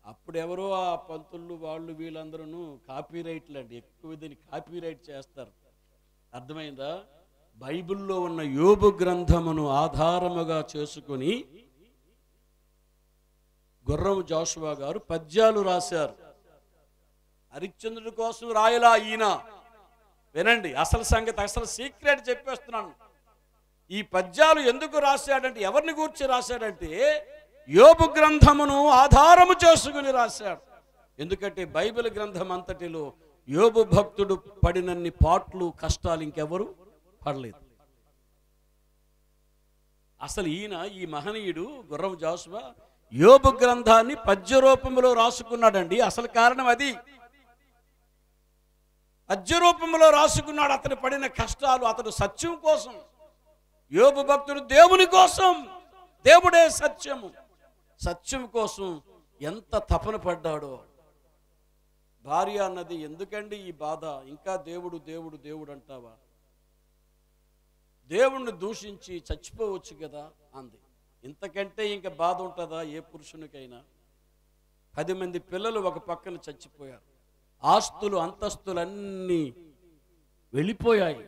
అప్పుడెవరో ఆ పంతులు వాళ్ళు వీళ్ళందరూ కాపీ రైట్లు అండి, ఎక్కువ దీన్ని కాపీ రైట్ చేస్తారు. అర్థమైందా? బైబిల్లో ఉన్న యోబు గ్రంథమును ఆధారముగా చేసుకుని గుర్రం జాషువా గారు పద్యాలు రాశారు. హరిశ్చంద్రుడి కోసం రాయలా ఈయన. వినండి అసలు సంగతి, అసలు సీక్రెట్ చెప్పేస్తున్నాను. ఈ పద్యాలు ఎందుకు రాశాడంటే, ఎవరిని గూర్చి రాశాడంటే యోబు గ్రంథమును ఆధారము చేసుకుని రాశాడు. ఎందుకంటే బైబిల్ గ్రంథం అంతటిలో యోబు భక్తుడు పడినన్ని పాట్లు కష్టాలు ఇంకెవరు పడలేదు. అసలు ఈయన, ఈ మహనీయుడు గుర్రం జాషువా యోబు గ్రంథాన్ని పద్య రూపంలో రాసుకున్నాడండి. అసలు కారణం అది. పద్య రూపంలో రాసుకున్నాడు. అతను పడిన కష్టాలు, అతడు సత్యం కోసం. యోబు భక్తుడు దేవుని కోసం, దేవుడే సత్యము, సత్యం కోసం ఎంత తపన పడ్డాడో. భార్య అన్నది, ఎందుకండి ఈ బాధ, ఇంకా దేవుడు దేవుడు దేవుడు అంటావా, దేవుణ్ణి దూషించి చచ్చిపోవచ్చు కదా అంది. ఇంతకంటే ఇంకా బాధ ఉంటుందా ఏ పురుషునికైనా? 10 మంది పిల్లలు ఒక పక్కన చచ్చిపోయారు, ఆస్తులు అంతస్తులన్నీ వెళ్ళిపోయాయి,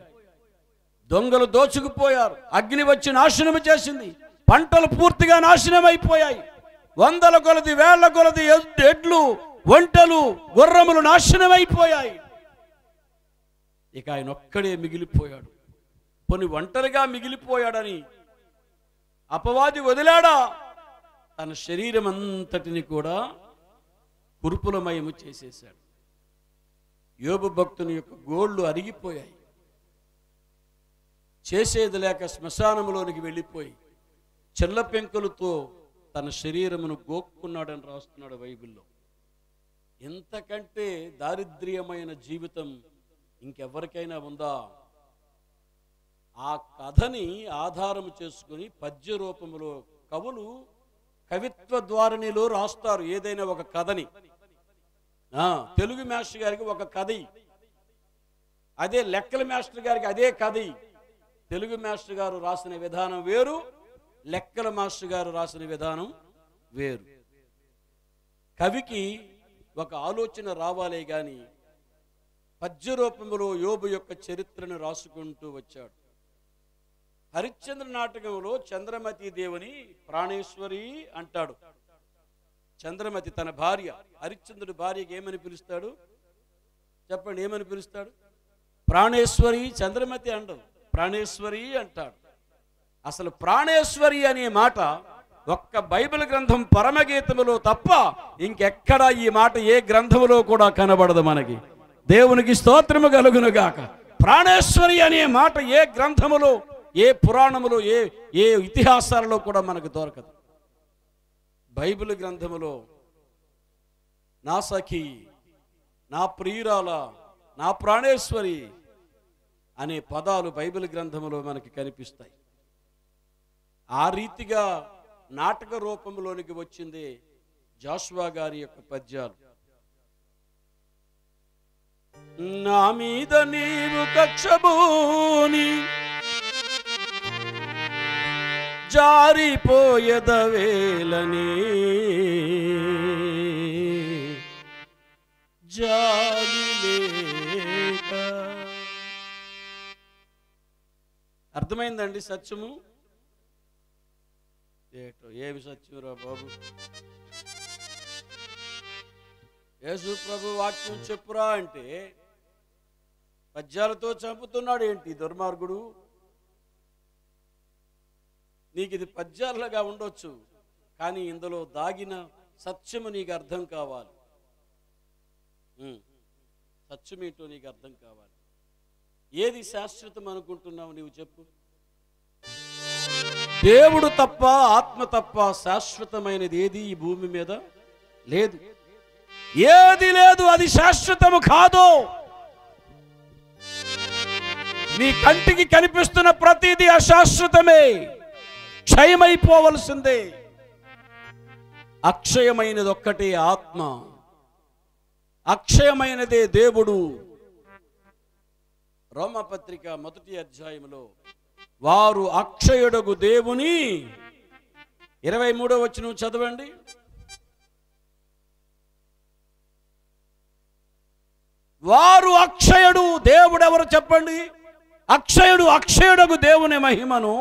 దొంగలు దోచుకుపోయారు, అగ్ని వచ్చి నాశనం చేసింది, పంటలు పూర్తిగా నాశనం అయిపోయాయి, 100 కొలది 1000 కొలది ఎడ్లు ఒంటెలు గుర్రములు నాశనం అయిపోయాయి. ఇక ఆయన ఒక్కడే మిగిలిపోయాడు. కొన్ని ఒంటరిగా మిగిలిపోయాడని అపవాది వదిలాడా? తన శరీరం అంతటిని కూడా కురుపులమయము చేసేశాడు. యోబు భక్తుని యొక్క గోళ్ళు అరిగిపోయాయి. చేసేది లేక శ్మశానములోనికి వెళ్ళిపోయి చెల్ల పెంకులతో తన శరీరమును గోక్కున్నాడని రాస్తున్నాడు బైబిల్లో. ఎంతకంటే దారిద్ర్యమైన జీవితం ఇంకెవరికైనా ఉందా? ఆ కథని ఆధారము చేసుకుని పద్య రూపంలో కవులు కవిత్వ ద్వారణిలో రాస్తారు ఏదైనా ఒక కథని. తెలుగు మాస్టర్ గారికి ఒక కథ, అదే లెక్కల మాస్టర్ గారికి అదే కథ. తెలుగు మాస్టర్ గారు రాసిన విధానం వేరు, లెక్కల మాస్టర్ గారు రాసిన విధానం వేరు. కవికి ఒక ఆలోచన రావాలే గాని పద్య రూపంలో యోబు యొక్క చరిత్రను రాసుకుంటూ వచ్చాడు. హరిశ్చంద్ర నాటకంలో చంద్రమతి దేవుని ప్రాణేశ్వరి అంటాడు. చంద్రమతి తన భార్య, హరిశ్చంద్రుడి భార్యకి ఏమని పిలుస్తాడు చెప్పండి? ఏమని పిలుస్తాడు? ప్రాణేశ్వరి. చంద్రమతి అండవు, ప్రాణేశ్వరి అంటాడు. అసలు ప్రాణేశ్వరి అనే మాట ఒక్క బైబిల్ గ్రంథం పరమగీతములో తప్ప ఇంకెక్కడా ఈ మాట ఏ గ్రంథములో కూడా కనబడదు మనకి. దేవునికి స్తోత్రము కలుగును గాక. ప్రాణేశ్వరి అనే మాట ఏ గ్రంథములో, ఏ పురాణములో, ఏ ఇతిహాసాలలో కూడా మనకు దొరకదు. బైబిల్ గ్రంథములో నా సఖి, నా ప్రియురాల, నా ప్రాణేశ్వరి అనే పదాలు బైబిల్ గ్రంథములో మనకి కనిపిస్తాయి. ఆ రీతిగా నాటక రూపంలోనికి వచ్చింది జాషువా గారి యొక్క పద్యాలు. నా మీద నీవు కక్షబూని జారిపోయదవేలని జాలి లేక. అర్థమైందండి సత్యము? ఏమి సత్యమురా బాబు? యేసు ప్రభు వాక్యం చెప్పురా అంటే పద్యాలతో చంపుతున్నాడు ఏంటి దుర్మార్గుడు? నీకు ఇది పద్యాలుగా ఉండొచ్చు, కానీ ఇందులో దాగిన సత్యము నీకు అర్థం కావాలి. సత్యమేంటో నీకు అర్థం కావాలి. ఏది శాశ్వతం అనుకుంటున్నావు నీవు చెప్పు? దేవుడు తప్ప, ఆత్మ తప్ప శాశ్వతమైనది ఏది ఈ భూమి మీద లేదు. ఏది లేదు, అది శాశ్వతము కాదు. నీ కంటికి కనిపిస్తున్న ప్రతిదీ అశాశ్వతమే, క్షయమైపోవలసిందే. అక్షయమైనది ఒక్కటే ఆత్మ, అక్షయమైనదే దేవుడు. రోమపత్రిక 1వ అధ్యాయంలో వారు అక్షయుడగు దేవుని 23వ వచనం చదవండి. వారు అక్షయుడు. దేవుడు ఎవరు చెప్పండి? అక్షయుడు. అక్షయుడగు దేవుని మహిమను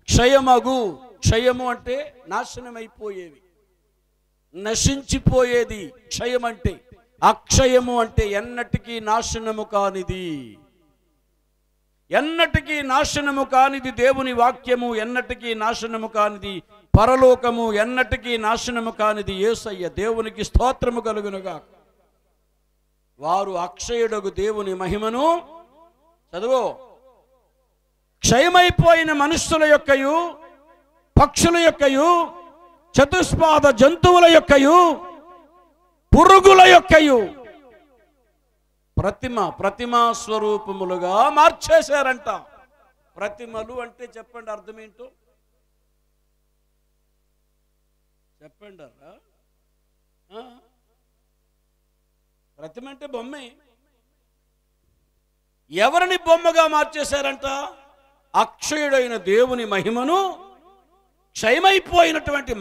క్షయమగు. క్షయము అంటే నాశనమైపోయేవి, నశించిపోయేది క్షయం అంటే. అక్షయము అంటే ఎన్నటికీ నాశనము కానిది. ఎన్నటికీ నాశనము కానిది దేవుని వాక్యము, ఎన్నటికీ నాశనము కానిది పరలోకము, ఎన్నటికీ నాశనము కానిది యేసయ్య. దేవునికి స్తోత్రము కలుగునుగా. వారు అక్షయుడగు దేవుని మహిమను చదువు. క్షయమైపోయిన మనుష్యుల యొక్కయు, పక్షుల యొక్కయు, చతుష్పాద జంతువుల యొక్కయు, పురుగుల యొక్కయు ప్రతిమా స్వరూపములుగా మార్చేశారంట. ప్రతిమలు అంటే చెప్పండి అర్థం ఏంటో చెప్పండి. ప్రతిమ అంటే బొమ్మే. ఎవరిని బొమ్మగా మార్చేశారంట? అక్షయుడైన దేవుని మహిమను క్షయమైపోయినటువంటి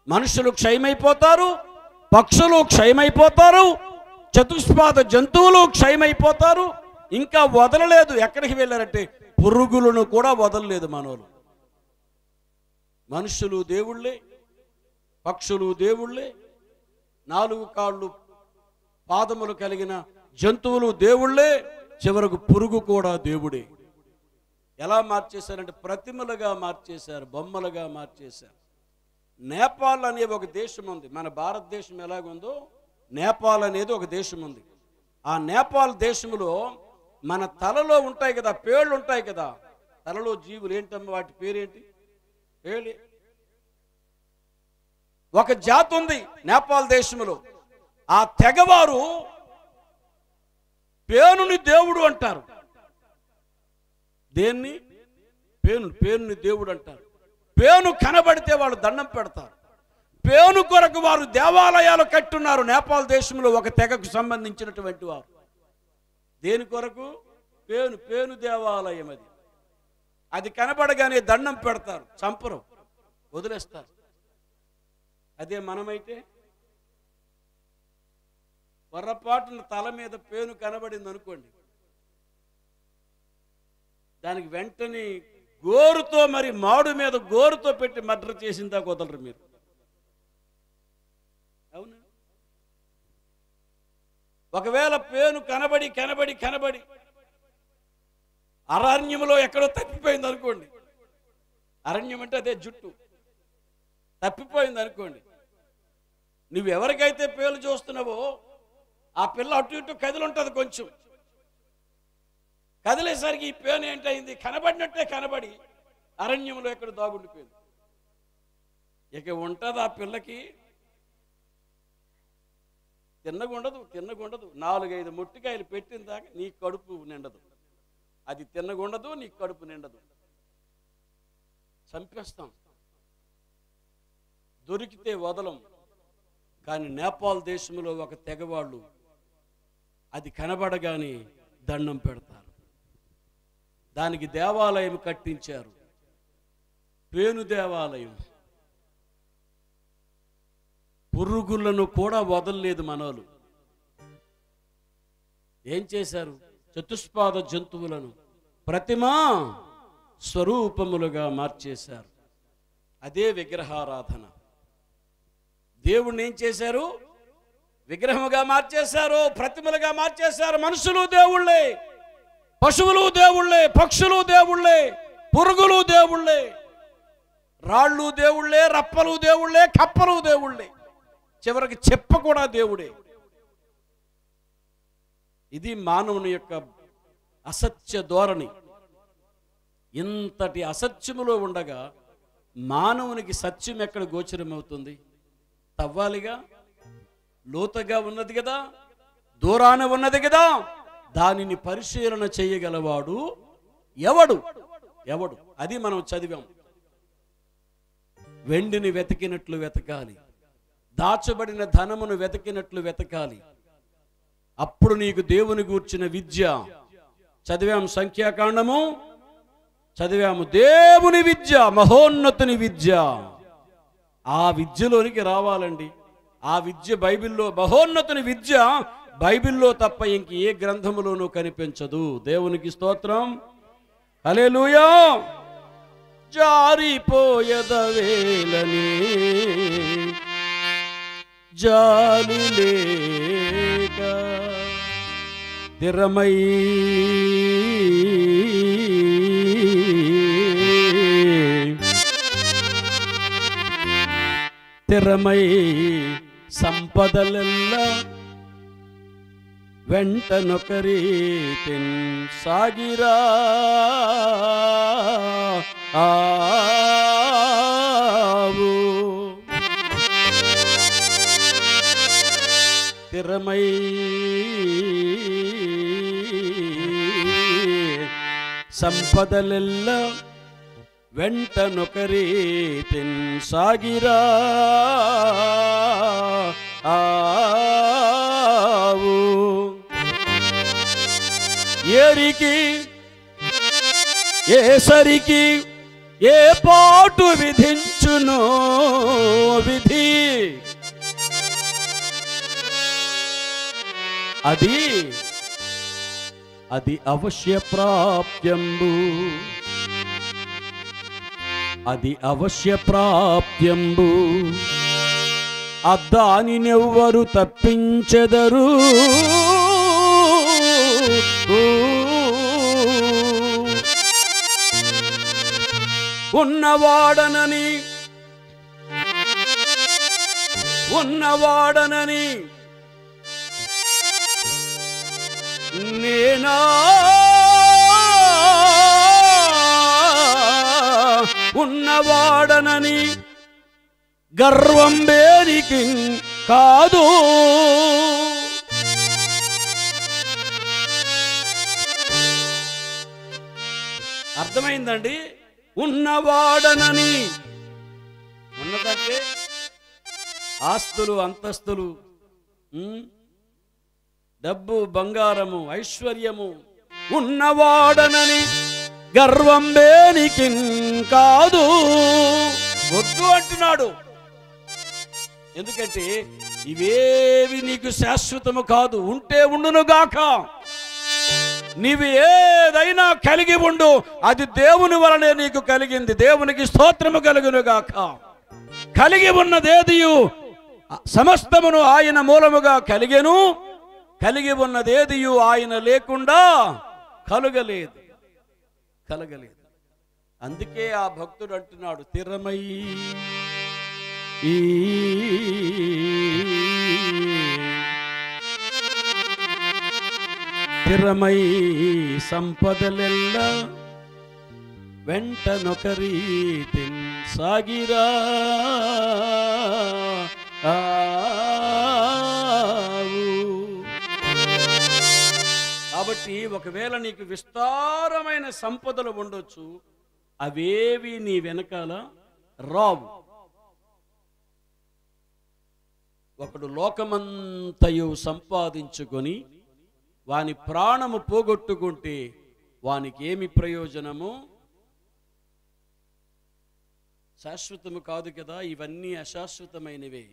మనుషులు క్షయమైపోతారు, పక్షులు క్షయమైపోతారు, చతుష్పాద జంతువులు క్షయమైపోతారు. ఇంకా వదలలేదు. ఎక్కడికి వెళ్ళారంటే పురుగులను కూడా వదలలేదు మనోళ్ళు. మనుషులు దేవుళ్ళే, పక్షులు దేవుళ్ళే, 4 కాళ్ళు పాదములు కలిగిన జంతువులు దేవుళ్ళే, చివరకు పురుగు కూడా దేవుడే. ఎలా మార్చేశారంటే ప్రతిమలుగా మార్చేశారు, బొమ్మలుగా మార్చేశారు. నేపాల్ అనే ఒక దేశం ఉంది. మన భారతదేశం ఎలాగుందో నేపాల్ అనేది ఒక దేశం ఉంది. ఆ నేపాల్ దేశంలో మన తలలో ఉంటాయి కదా, పేళ్ళు ఉంటాయి కదా, తలలో జీవులు ఏంటమ్మా, వాటి పేరేంటి? పేళే. ఒక జాతి ఉంది నేపాల్ దేశంలో. ఆ తెగవారు పేనుని దేవుడు అంటారు. దేన్ని? పేనుని దేవుడు అంటారు. పేను కనబడితే వాళ్ళు దండం పెడతారు. పేను కొరకు వారు దేవాలయాలు కట్టున్నారు నేపాల్ దేశంలో. ఒక తెగకు సంబంధించినటువంటి వారు. దేని కొరకు? పేను దేవాలయం. అది కనబడగానే దండం పెడతారు, చంపరు, వదిలేస్తారు. అదే మనమైతే పొరపాటున తల మీద పేను కనబడింది అనుకోండి, దానికి వెంటనే గోరుతో, మరి మాడు మీద గోరుతో పెట్టి మర్డర్ చేసిందా కుదలరు మీరు. అవునా? ఒకవేళ పేను కనబడి అరణ్యంలో ఎక్కడో తప్పిపోయింది అనుకోండి, అరణ్యం అంటే అదే జుట్టు, తప్పిపోయింది అనుకోండి, నువ్వు ఎవరికైతే పేలు చూస్తున్నావో ఆ పిల్ల అటు ఇటు కదిలుంటుంది. కొంచెం కదిలేసరికి ఈ పేను ఏంటయింది, కనబడినట్టే కనబడి అరణ్యంలో ఎక్కడ దాగుండిపోయింది. ఇక ఉంటుంది ఆ పిల్లకి తిన్నగుండదు. 4-5 ముట్టికాయలు పెట్టిన దాకా నీ కడుపు నిండదు. అది తిన్నగుండదు, నీ కడుపు నిండదు. చంపేస్తాం, దొరికితే వదలం. కానీ నేపాల్ దేశంలో ఒక తెగవాళ్ళు అది కనబడగానే దండం పెడతారు. దానికి దేవాలయం కట్టించారు, పేను దేవాలయం. పురుగులను కూడా వదలలేదు మనోళ్ళు. ఏం చేశారు? చతుష్పాద జంతువులను ప్రతిమా స్వరూపములుగా మార్చేశారు. అదే విగ్రహారాధన. దేవుణ్ణి ఏం చేశారు? విగ్రహముగా మార్చేశారు, ప్రతిమలుగా మార్చేశారు. మనుషులు దేవుళ్ళే, పశువులు దేవుళ్ళే, పక్షులు దేవుళ్ళే, పురుగులు దేవుళ్ళే, రాళ్ళు దేవుళ్ళే, రప్పలు దేవుళ్ళే, కప్పలు దేవుళ్ళే, చివరికి చెప్ప కూడా దేవుడే. ఇది మానవుని యొక్క అసత్య ధోరణి. ఇంతటి అసత్యములో ఉండగా మానవునికి సత్యం ఎక్కడ గోచరమవుతుంది? తవ్వాలిగా, లోతుగా ఉన్నది కదా, దూరాన ఉన్నది కదా. దానిని పరిశీలన చేయగలవాడు ఎవడు? అది మనం చదివాం. వెండిని వెతికినట్లు వెతకాలి, దాచబడిన ధనమును వెతికినట్లు వెతకాలి. అప్పుడు నీకు దేవుని గూర్చిన విద్య చదివాము. సంఖ్యాకాండము చదివాము. దేవుని విద్య, మహోన్నతుని విద్య. ఆ విద్యలోనికి రావాలండి. ఆ విద్య బైబిల్లో మహోన్నతుని విద్య బైబిల్లో తప్ప ఇంక ఏ గ్రంథములోనూ కనిపించదు. దేవునికి స్తోత్రం. హల్లెలూయా. జారిపోయదవేలని జాలి లేక స్థిరమై సంపదలెల్లా వెంటనొకరీతిన్ సాగిరా ఆవు స్థిరమై సంపదలెల్లా వెంటనొకరీతిన్ సాగిరా ఆవు ఏరికి ఏసరికి ఏ పాటు విధించునో విధి అది అవశ్య ప్రాప్యంబు అది అవశ్య ప్రాప్యంబు దానినెవ్వరు తప్పించెదరు ఉన్నవాడనని నేనా ఉన్నవాడనని గర్వం వేరికి కాదు. అర్థమైందండి? ఉన్నవాడనని, ఉన్నదంటే ఆస్తులు అంతస్తులు, డబ్బు బంగారము ఐశ్వర్యము. ఉన్నవాడనని గర్వం వేనికి కాదు, వద్దు అంటున్నాడు. ఎందుకంటే ఇవేవి నీకు శాశ్వతము కాదు. ఉంటే ఉండునుగాక. నీవు ఏదైనా కలిగి ఉండు, అది దేవుని వలనే నీకు కలిగింది. దేవునికి స్తోత్రము కలుగునుగాక. కలిగి ఉన్నదేదియు సమస్తమును ఆయన మూలముగా కలిగెను, కలిగి ఉన్నదేదియు ఆయన లేకుండా కలగలేదు. అందుకే ఆ భక్తుడు అంటున్నాడు, స్థిరమై స్థిరమై సంపదలెల్లా వెంటనొకరీతిన్ సాగిరా కాబట్టి ఒకవేళ నీకు విస్తారమైన సంపదలు ఉండొచ్చు, అవేవి నీ వెనకాల రావు. ఒకడు లోకమంతయు సంపాదించుకొని వాని ప్రాణము పోగొట్టుకుంటే వానికి ఏమి ప్రయోజనము? శాశ్వతము కాదు కదా, ఇవన్నీ అశాశ్వతమైనవే.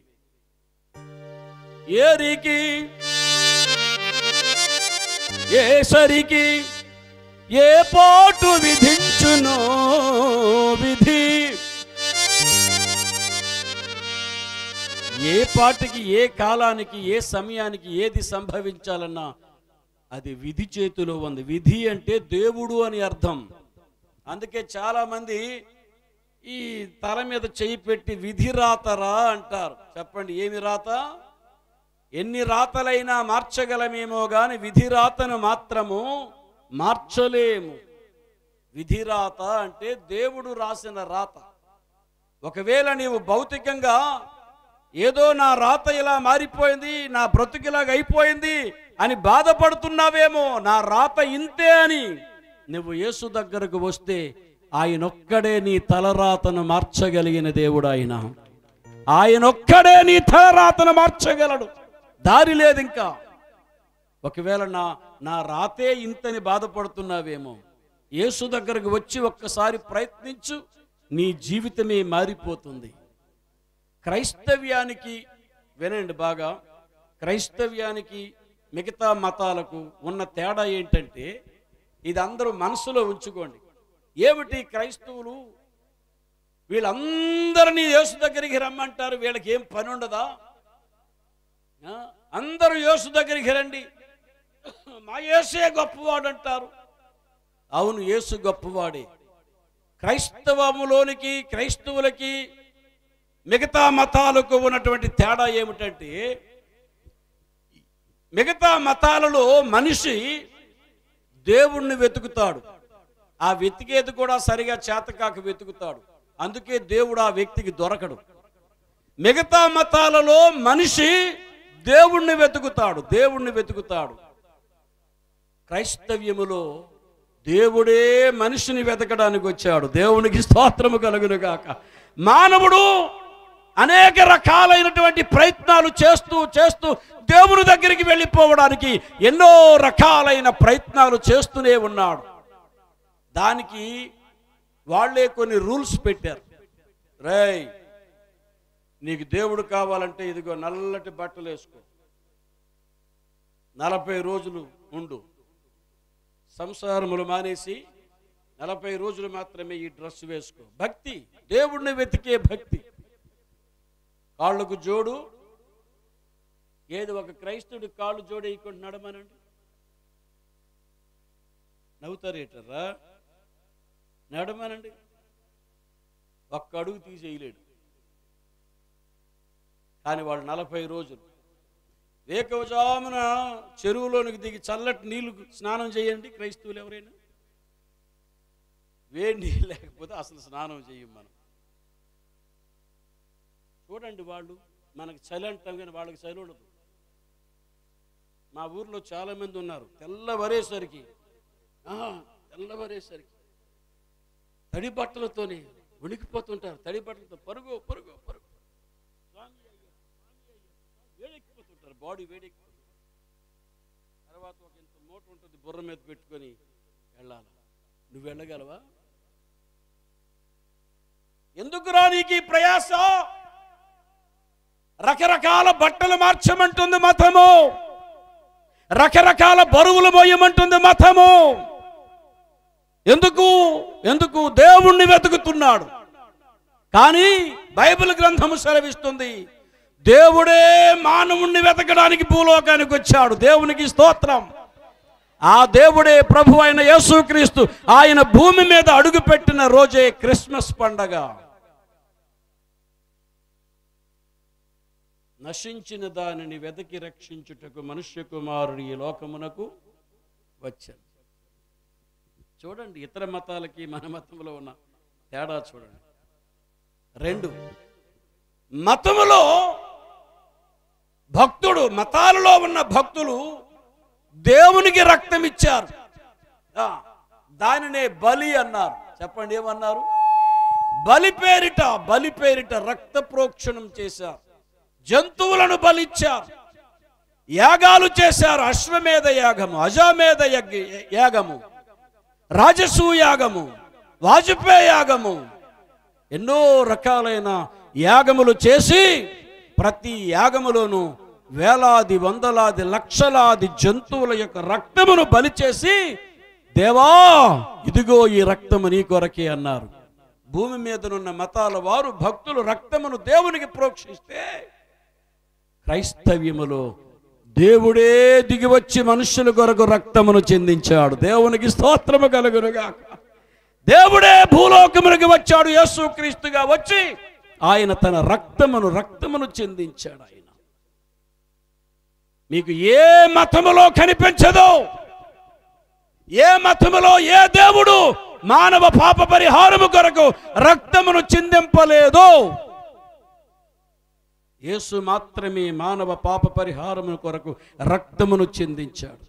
ఏరికి ఏసరికి ఏ పాటు విధించునో విధి. ఏ పాటికి, ఏ కాలానికి, ఏ సమయానికి ఏది సంభవించాలన్నా అది విధి చేతిలో ఉంది. విధి అంటే దేవుడు అని అర్థం. అందుకే చాలా మంది ఈ తల మీద చేయి పెట్టి విధి రాతరా అంటారు. చెప్పండి, ఏమి రాత? ఎన్ని రాతలైనా మార్చగలమేమో గాని విధి రాతను మాత్రము మార్చలేము. విధి రాత అంటే దేవుడు రాసిన రాత. ఒకవేళ నీవు భౌతికంగా ఏదో నా రాత ఇలా మారిపోయింది, నా బ్రతుకిలాగ అయిపోయింది అని బాధపడుతున్నావేమో, నా రాత ఇంతే అని, నువ్వు యేసు దగ్గరకు వస్తే ఆయనొక్కడే నీ తలరాతను మార్చగలిగిన దేవుడు. ఆయనొక్కడే నీ తలరాతను మార్చగలడు. దారి లేదు ఇంకా. ఒకవేళ నా రాతే ఇంతని బాధపడుతున్నావేమో, యేసు దగ్గరకు వచ్చి ఒక్కసారి ప్రయత్నించు, నీ జీవితమే మారిపోతుంది. క్రైస్తవ్యానికి, వినండి బాగా, క్రైస్తవ్యానికి మిగతా మతాలకు ఉన్న తేడా ఏంటంటే, ఇది అందరూ మనసులో ఉంచుకోండి. ఏమిటి క్రైస్తవులు వీళ్ళందరినీ యేసు దగ్గరికి రమ్మంటారు, వీళ్ళకి ఏం పని ఉండదా? అందరూ యేసు దగ్గరికి రండి, మా యేసే గొప్పవాడు అంటారు. అవును, యేసు గొప్పవాడే. క్రైస్తవములోనికి క్రైస్తవులకి మిగతా మతాలకు ఉన్నటువంటి తేడా ఏమిటంటే, మిగతా మతాలలో మనిషి దేవుణ్ణి వెతుకుతాడు, ఆ వెతికేది కూడా సరిగా చేతకాక వెతుకుతాడు, అందుకే దేవుడు ఆ వ్యక్తికి దొరకడు. మిగతా మతాలలో మనిషి దేవుణ్ణి వెతుకుతాడు. క్రైస్తవ్యములో దేవుడే మనిషిని వెతకడానికి వచ్చాడు. దేవునికి స్తోత్రము కలుగును గాక. మానవుడు అనేక రకాలైనటువంటి ప్రయత్నాలు చేస్తూ దేవుని దగ్గరికి వెళ్ళిపోవడానికి ఎన్నో రకాలైన ప్రయత్నాలు చేస్తూనే ఉన్నాడు. దానికి వాళ్ళే కొన్ని రూల్స్ పెట్టారు. రేయ్, నీకు దేవుడు కావాలంటే ఇదిగో నల్లటి బట్టలు వేసుకో, 40 రోజులు ఉండు, సంసారములు మానేసి 40 రోజులు మాత్రమే ఈ డ్రెస్ వేసుకో. భక్తి, దేవుణ్ణి వెతికే భక్తి. కాళ్ళకు జోడు, ఏదో ఒక క్రైస్తవుడి కాళ్ళు జోడేయకుండా నడమనండి, నవ్వుతారేటరా? నడమనండి, ఒక్క అడుగు తీసేయలేడు. కానీ వాళ్ళు 40 రోజులు వేకువజామున చెరువులోనికి దిగి చల్లటి నీళ్లు స్నానం చేయండి. క్రైస్తవులు ఎవరైనా వేడి నీళ్ళు లేకపోతే అసలు స్నానం చేయం మనం. చూడండి, వాళ్ళు మనకు చలి అంటాం కానీ వాళ్ళకి చలి ఉండదు. మా ఊర్లో చాలామంది ఉన్నారు, తెల్లవరేసరికి తడి బట్టలతోనే ఉనికిపోతుంటారు. తడి బట్టలతో పరుగు వేడెక్కిపోతుంటారు, బాడీ వేడెక్కిపోతుంది. తర్వాత ఒక ఇంత మూట ఉంటుంది, బుర్ర మీద పెట్టుకొని వెళ్ళాలి. నువ్వు వెళ్ళగలవా? ఎందుకురా నీకు ఈ ప్రయాస? రకరకాల బట్టలు మార్చమంటుంది మతము, రకరకాల బరువులు మోయమంటుంది మతము. ఎందుకు దేవుణ్ణి వెతుకుతున్నాడు. కానీ బైబిల్ గ్రంథము సెలవిస్తుంది, దేవుడే మానవుణ్ణి వెతకడానికి భూలోకానికి వచ్చాడు. దేవునికి స్తోత్రం. ఆ దేవుడే ప్రభు అయిన యేసుక్రీస్తు ఆయన భూమి మీద అడుగుపెట్టిన రోజే క్రిస్మస్ పండగ. నశించిన దానిని వెతికి రక్షించుటకు మనుష్య కుమారుడు ఈ లోకమునకు వచ్చాడు. చూడండి, ఇతర మతాలకి మన మతంలో ఉన్న తేడా చూడండి. 2, మతములో భక్తుడు, మతాలలో ఉన్న భక్తులు దేవునికి రక్తం ఇచ్చారు, దానినే బలి అన్నారు. చెప్పండి, ఏమన్నారు? బలి పేరిట రక్త ప్రోక్షణం చేశారు, జంతువులను బలిచ్చారు, యాగాలు చేశారు. అశ్వమేధ యాగము, అజామేధ యాగము, రాజసూ యాగము, వాజపేయ యాగము, ఎన్నో రకాలైన యాగములు చేసి ప్రతి యాగములోనూ వేలాది వందలాది లక్షలాది జంతువుల యొక్క రక్తమును బలి చేసి, దేవా ఇదిగో ఈ రక్తము నీ కొరకే అన్నారు. భూమి మీదనున్న మతాల వారు భక్తులు రక్తమును దేవునికి ప్రోక్షిస్తే, క్రైస్తవ్యములో దేవుడే దిగివచ్చి మనుషుల కొరకు రక్తమును చెందించాడు. దేవునికి స్తోత్రము కలుగునుగాక. దేవుడే భూలోకమునికి వచ్చాడు, యేసుక్రీస్తుగా వచ్చి ఆయన తన రక్తమును చెందించాడు. ఆయన మీకు ఏ మతములో కనిపించదు, ఏ మతములో ఏ దేవుడు మానవ పాప పరిహారము కొరకు రక్తమును చిందింపలేదు. యేసు మాత్రమే మానవ పాప పరిహారము కొరకు రక్తమును చిందించాడు.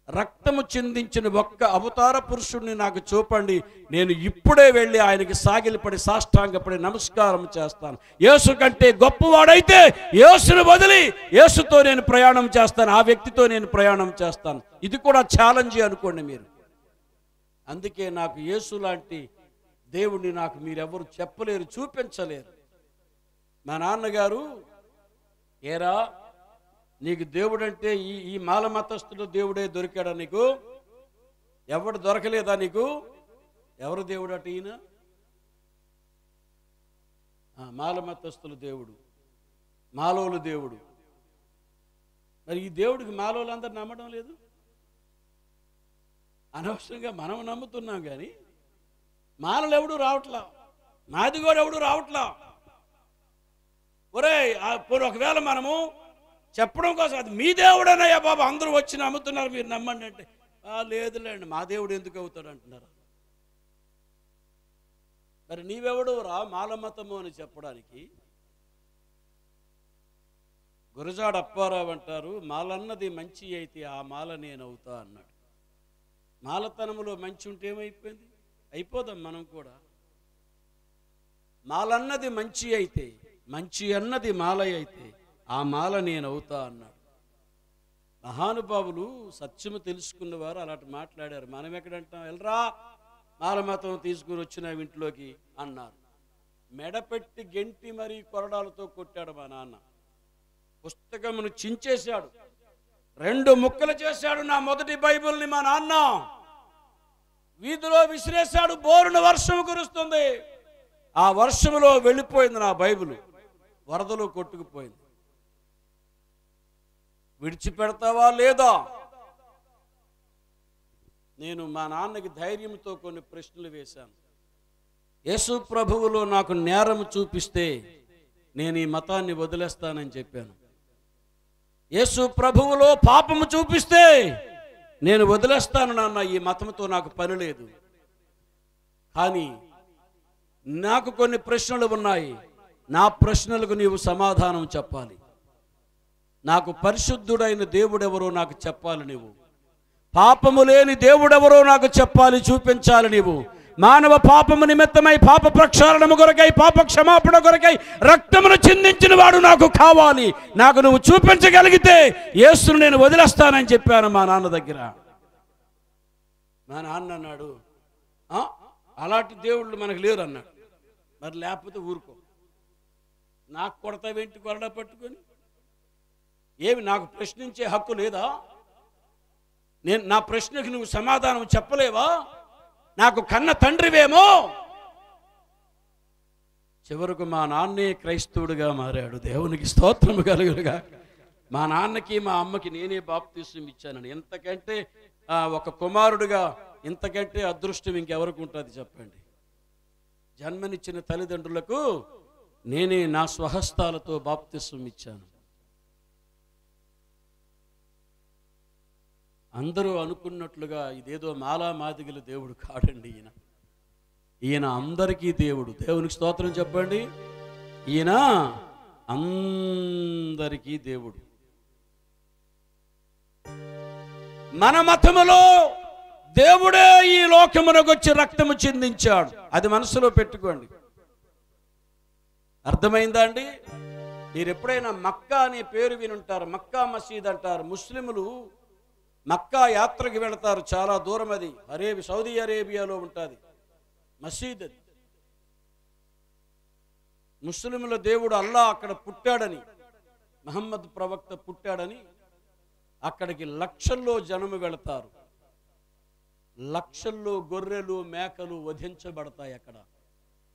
రక్తము చిందించిన ఒక్క అవతార పురుషుడిని నాకు చూపండి, నేను ఇప్పుడే వెళ్ళి ఆయనకి సాగిలపడి సాష్టాంగపడి నమస్కారం చేస్తాను. యేసు కంటే గొప్పవాడైతే యేసును వదిలి యేసుతో నేను ప్రయాణం చేస్తాను, ఆ వ్యక్తితో నేను ప్రయాణం చేస్తాను. ఇది కూడా ఛాలెంజ్ అనుకోండి మీరు. అందుకే నాకు యేసు లాంటి దేవుణ్ణి నాకు మీరెవరు చెప్పలేరు, చూపించలేరు. మా నాన్నగారు, ఏరా నీకు దేవుడు అంటే ఈ మాల మతస్థుడు దేవుడే దొరికాడా నీకు? ఎవడు దొరకలేదా నీకు? ఎవరు దేవుడు అటు? ఈయన మాల మతస్థులు దేవుడు, మాలోలు దేవుడు. మరి ఈ దేవుడికి మాలోలందరూ నమ్మడం లేదు. అనవసరంగా మనం నమ్ముతున్నాం, కానీ మాలలు ఎవడు రావట్లా, మాదిగోడు ఎవడు రావట్లా. ఒరే ఒకవేళ మనము చెప్పడం కోసం అది మీ దేవుడనయ్యా బాబా, అందరూ వచ్చి నమ్ముతున్నారు, మీరు నమ్మండి అంటే లేదులేండి మా దేవుడు ఎందుకు అవుతాడు అంటున్నారు. మరి నీవెవడు రా మాలమతము అని చెప్పడానికి? గురజాడ అప్పారావు అంటారు, మాలన్నది మంచి అయితే ఆ మాల నేనవుతా అన్నాడు. మాలతనములో మంచి ఉంటే ఏమైపోయింది? అయిపోదాం మనం కూడా. మాలన్నది మంచి అయితే, మంచి అన్నది మాల అయితే ఆ మాల నేనవుతా అన్నాడు. మహానుభావులు సత్యము తెలుసుకున్నవారు అలాంటి మాట్లాడారు. మనం ఎక్కడంటాం? వెళ్ళరా మాలమతం తీసుకుని వచ్చిన ఇంట్లోకి అన్నారు. మెడపెట్టి గెంటి మరీ కొరడాలతో కొట్టాడు మా నాన్న. పుస్తకమును చించేశాడు, 2 ముక్కలు చేశాడు. నా మొదటి బైబిల్ని మా నాన్న వీధిలో విసిరేశాడు. బోరున వర్షం కురుస్తుంది, ఆ వర్షంలో వెళ్ళిపోయింది నా బైబిల్, వరదలో కొట్టుకుపోయింది. విడిచిపెడతావా లేదా? నేను మా నాన్నకి ధైర్యంతో కొన్ని ప్రశ్నలు వేశాను. యేసు ప్రభువులో నాకు నేరం చూపిస్తే నేను ఈ మతాన్ని వదిలేస్తానని చెప్పాను. యేసు ప్రభువులో పాపము చూపిస్తే నేను వదిలేస్తాను నాన్న, ఈ మతంతో నాకు పని లేదు. కానీ నాకు కొన్ని ప్రశ్నలు ఉన్నాయి, నా ప్రశ్నలకు నీవు సమాధానం చెప్పాలి. నాకు పరిశుద్ధుడైన దేవుడెవరో నాకు చెప్పాలి నీవు. పాపము లేని దేవుడెవరో నాకు చెప్పాలి, చూపించాలి నీవు. మానవ పాపము నిమిత్తమై, పాప ప్రక్షాళనము కొరకై, పాప క్షమాపణ కొరకై రక్తమును చిందించిన వాడు నాకు కావాలి. నాకు నువ్వు చూపించగలిగితే యేసును నేను వదిలేస్తానని చెప్పాను మా నాన్న దగ్గర. మా నాన్న అన్నాడు, అలాంటి దేవుళ్ళు మనకు లేరు అన్నాడు. మరి లేకపోతే ఊరుకో, నాకు కొడతావేంటి కొరడా పట్టుకొని? ఏమి నాకు ప్రశ్నించే హక్కు లేదా? నా ప్రశ్నకు నువ్వు సమాధానం చెప్పలేవా? నాకు కన్న తండ్రివేమో. చివరకు మా నాన్నే క్రైస్తవుడిగా మారాడు. దేవునికి స్తోత్రము కలుగునుగా. మా నాన్నకి మా అమ్మకి నేనే బాప్తిసం ఇచ్చానని. ఎంతకంటే ఒక కుమారుడిగా ఇంతకంటే అదృష్టం ఇంకెవరికి ఉంటుంది చెప్పండి? జన్మనిచ్చిన తల్లిదండ్రులకు నేనే నా స్వహస్తాలతో బాప్తిసం ఇచ్చాను. అందరూ అనుకున్నట్లుగా ఇదేదో మాలా మాదిగల దేవుడు కాడండి. ఈయన అందరికీ దేవుడు. దేవునికి స్తోత్రం చెప్పండి. ఈయన అందరికీ దేవుడు. మన మతములో దేవుడే ఈ లోకమునకు వచ్చి రక్తము చిందించాడు. అది మనసులో పెట్టుకోండి. అర్థమైందా అండి? మీరు ఎప్పుడైనా మక్కా అనే పేరు వినుంటారు. మక్కా మసీద్ అంటారు. ముస్లిములు మక్కా యాత్రకి వెళతారు, చాలా దూరం. అది సౌదీ అరేబియాలో ఉంటుంది మసీద్. అది ముస్లిముల దేవుడు అల్లా అక్కడ పుట్టాడని, మహమ్మద్ ప్రవక్త పుట్టాడని అక్కడికి లక్షల్లో జనము వెళతారు. లక్షల్లో గొర్రెలు మేకలు వధించబడతాయి అక్కడ.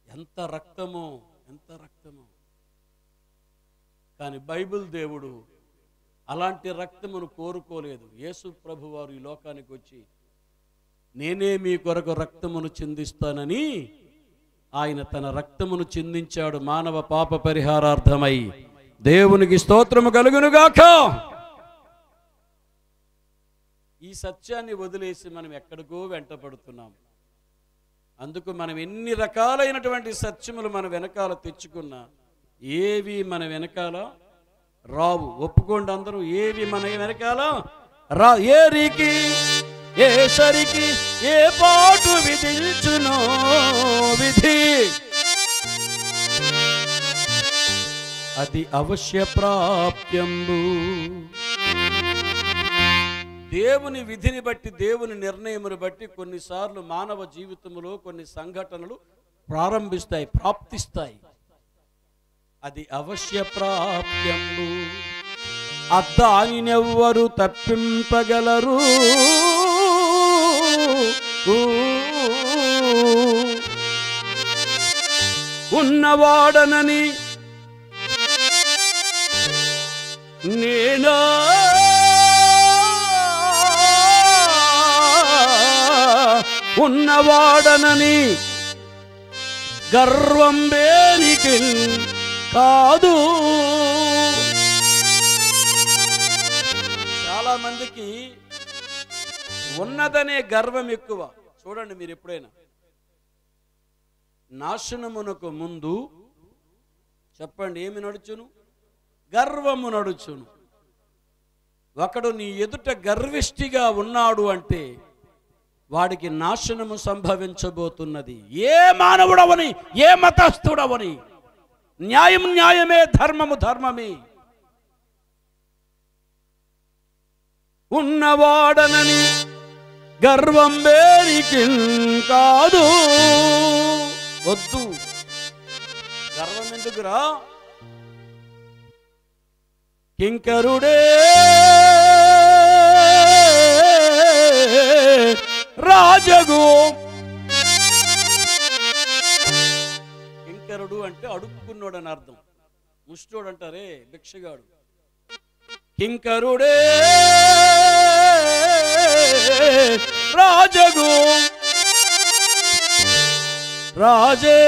ఎంత రక్తమో, ఎంత రక్తమో. కానీ బైబిల్ దేవుడు అలాంటి రక్తమును కోరుకోలేదు. యేసు ప్రభు వారు ఈ లోకానికి వచ్చి నేనే మీ కొరకు రక్తమును చిందిస్తానని ఆయన తన రక్తమును చిందించాడు మానవ పాప పరిహారార్థమై. దేవునికి స్తోత్రము కలుగునుగాక. ఈ సత్యాన్ని వదిలేసి మనం ఎక్కడికో వెంటపడుతున్నాం. అందుకు మనం ఎన్ని రకాలైనటువంటి సత్యములు మన వెనకాల తెచ్చుకున్నా ఏవి మన వెనకాల రావు. ఒప్పుకోండి అందరూ, ఏవి మన వెనకాల రా. ఏరికి ఏ సరికి ఏ పాటు విధించునో విధి, అది అవశ్య ప్రాప్యంబు. దేవుని విధిని బట్టి, దేవుని నిర్ణయమును బట్టి కొన్నిసార్లు మానవ జీవితంలో కొన్ని సంఘటనలు ప్రారంభిస్తాయి, ప్రాప్తిస్తాయి. అది అవశ్య ప్రాప్యంబు. అద్దానినెవ్వరు తప్పింపగలరు. ఉన్నవాడనని నేనా ఉన్నవాడనని గర్వం వేనికి కాదు. చాలా మందికి ఉన్నదనే గర్వం ఎక్కువ. చూడండి, మీరు ఎప్పుడైనా నాశనమునకు ముందు చెప్పండి ఏమి నడుచును? గర్వము నడుచును. ఒకడు నీ ఎదుట గర్విష్ఠిగా ఉన్నాడు అంటే వాడికి నాశనము సంభవించబోతున్నది. ఏ మానవుడవని, ఏ మతస్థుడవని, న్యాయం న్యాయమే, ధర్మము ధర్మమే. ఉన్నవాడనని గర్వం వేరికి కాదు. వద్దు, గర్వం ఎందుకురా? కింకరుడే రాజగు. కింకరుడు అంటే అడుక్కున్నాడు అని అర్థం. ముష్టోడు అంటారే, భిక్షగాడు. కింకరుడే రాజగు, రాజే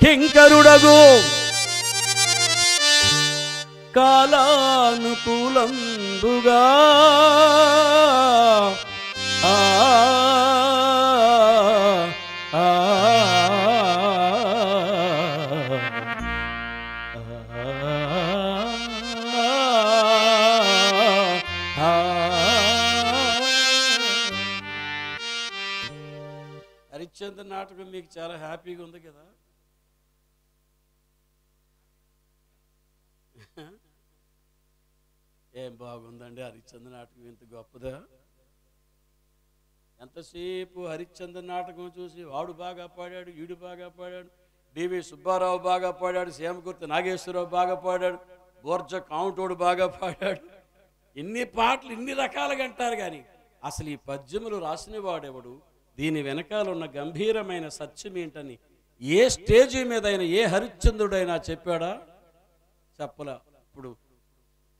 కింకరుడగు. కాలానుకూలంబుగా హరిశ్చంద్ర నాటకం మీకు చాలా హ్యాపీగా ఉంది కదా? ఏం బాగుందండి హరిశ్చంద్ర నాటకం, ఎంత గొప్పదా! ఎంతసేపు హరిశ్చంద్ర నాటకం చూసి వాడు బాగా పాడాడు, ఈడు బాగా పాడాడు, డివి సుబ్బారావు బాగా పాడాడు, సేమకుర్తి నాగేశ్వరరావు బాగా పాడాడు, బోర్జ కాంటోడు బాగా పాడాడు. ఇన్ని పాటలు ఇన్ని రకాలుగా అంటారు. కానీ అసలు ఈ పద్యములు రాసిన వాడెవడు, దీని వెనకాల ఉన్న గంభీరమైన సత్యం ఏంటని ఏ స్టేజీ మీద అయినా ఏ హరిశ్చంద్రుడైనా చెప్పాడా? చెప్పలా. ఇప్పుడు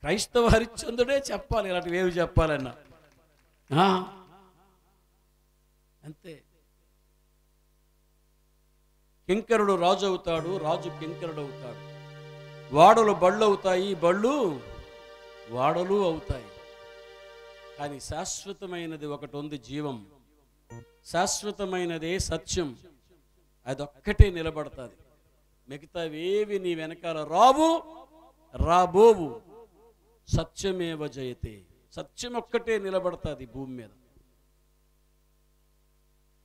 క్రైస్తవ హరిశ్చంద్రుడే చెప్పాలి, ఇలాంటివి ఏవి చెప్పాలన్నా అంతే. కింకరుడు రాజు అవుతాడు, రాజు కింకరుడు అవుతాడు. వాడలు బళ్ళు అవుతాయి, బళ్ళు వాడలు అవుతాయి. కానీ శాశ్వతమైనది ఒకటి ఉంది, జీవం. శాశ్వతమైనదే సత్యం. అదొక్కటే నిలబడతాది. మిగతావేవి నీ వెనకాల రావు, రాబోవు. సత్యమేవ జయతే. సత్యం ఒక్కటే నిలబడతాది భూమి మీద.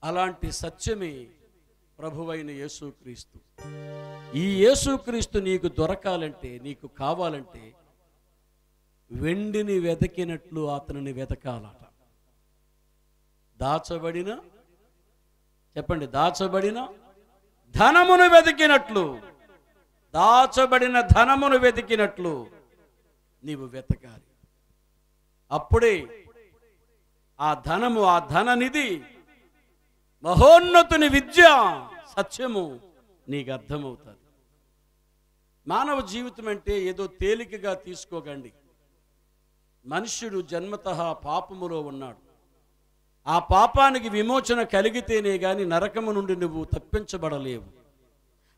అలాంటి సత్యమే ప్రభువైన యేసుక్రీస్తు. ఈ యేసుక్రీస్తు నీకు దొరకాలంటే, నీకు కావాలంటే వెండిని వెతికినట్లు అతనిని వెతకాలట. దాచబడిన, చెప్పండి, దాచబడిన ధనమును వెతికినట్లు, దాచబడిన ధనమును వెతికినట్లు నీవు వెతకాలి. అప్పుడే ఆ ధనము, ఆ ధననిధి, మహోన్నతుని విద్య, సత్యము నీకు అర్థమవుతుంది. మానవ జీవితం అంటే ఏదో తేలికగా తీసుకోకండి. మనుష్యుడు జన్మతః పాపములో ఉన్నాడు. ఆ పాపానికి విమోచన కలిగితేనే గాని నరకము నుండి నువ్వు తప్పించబడలేవు.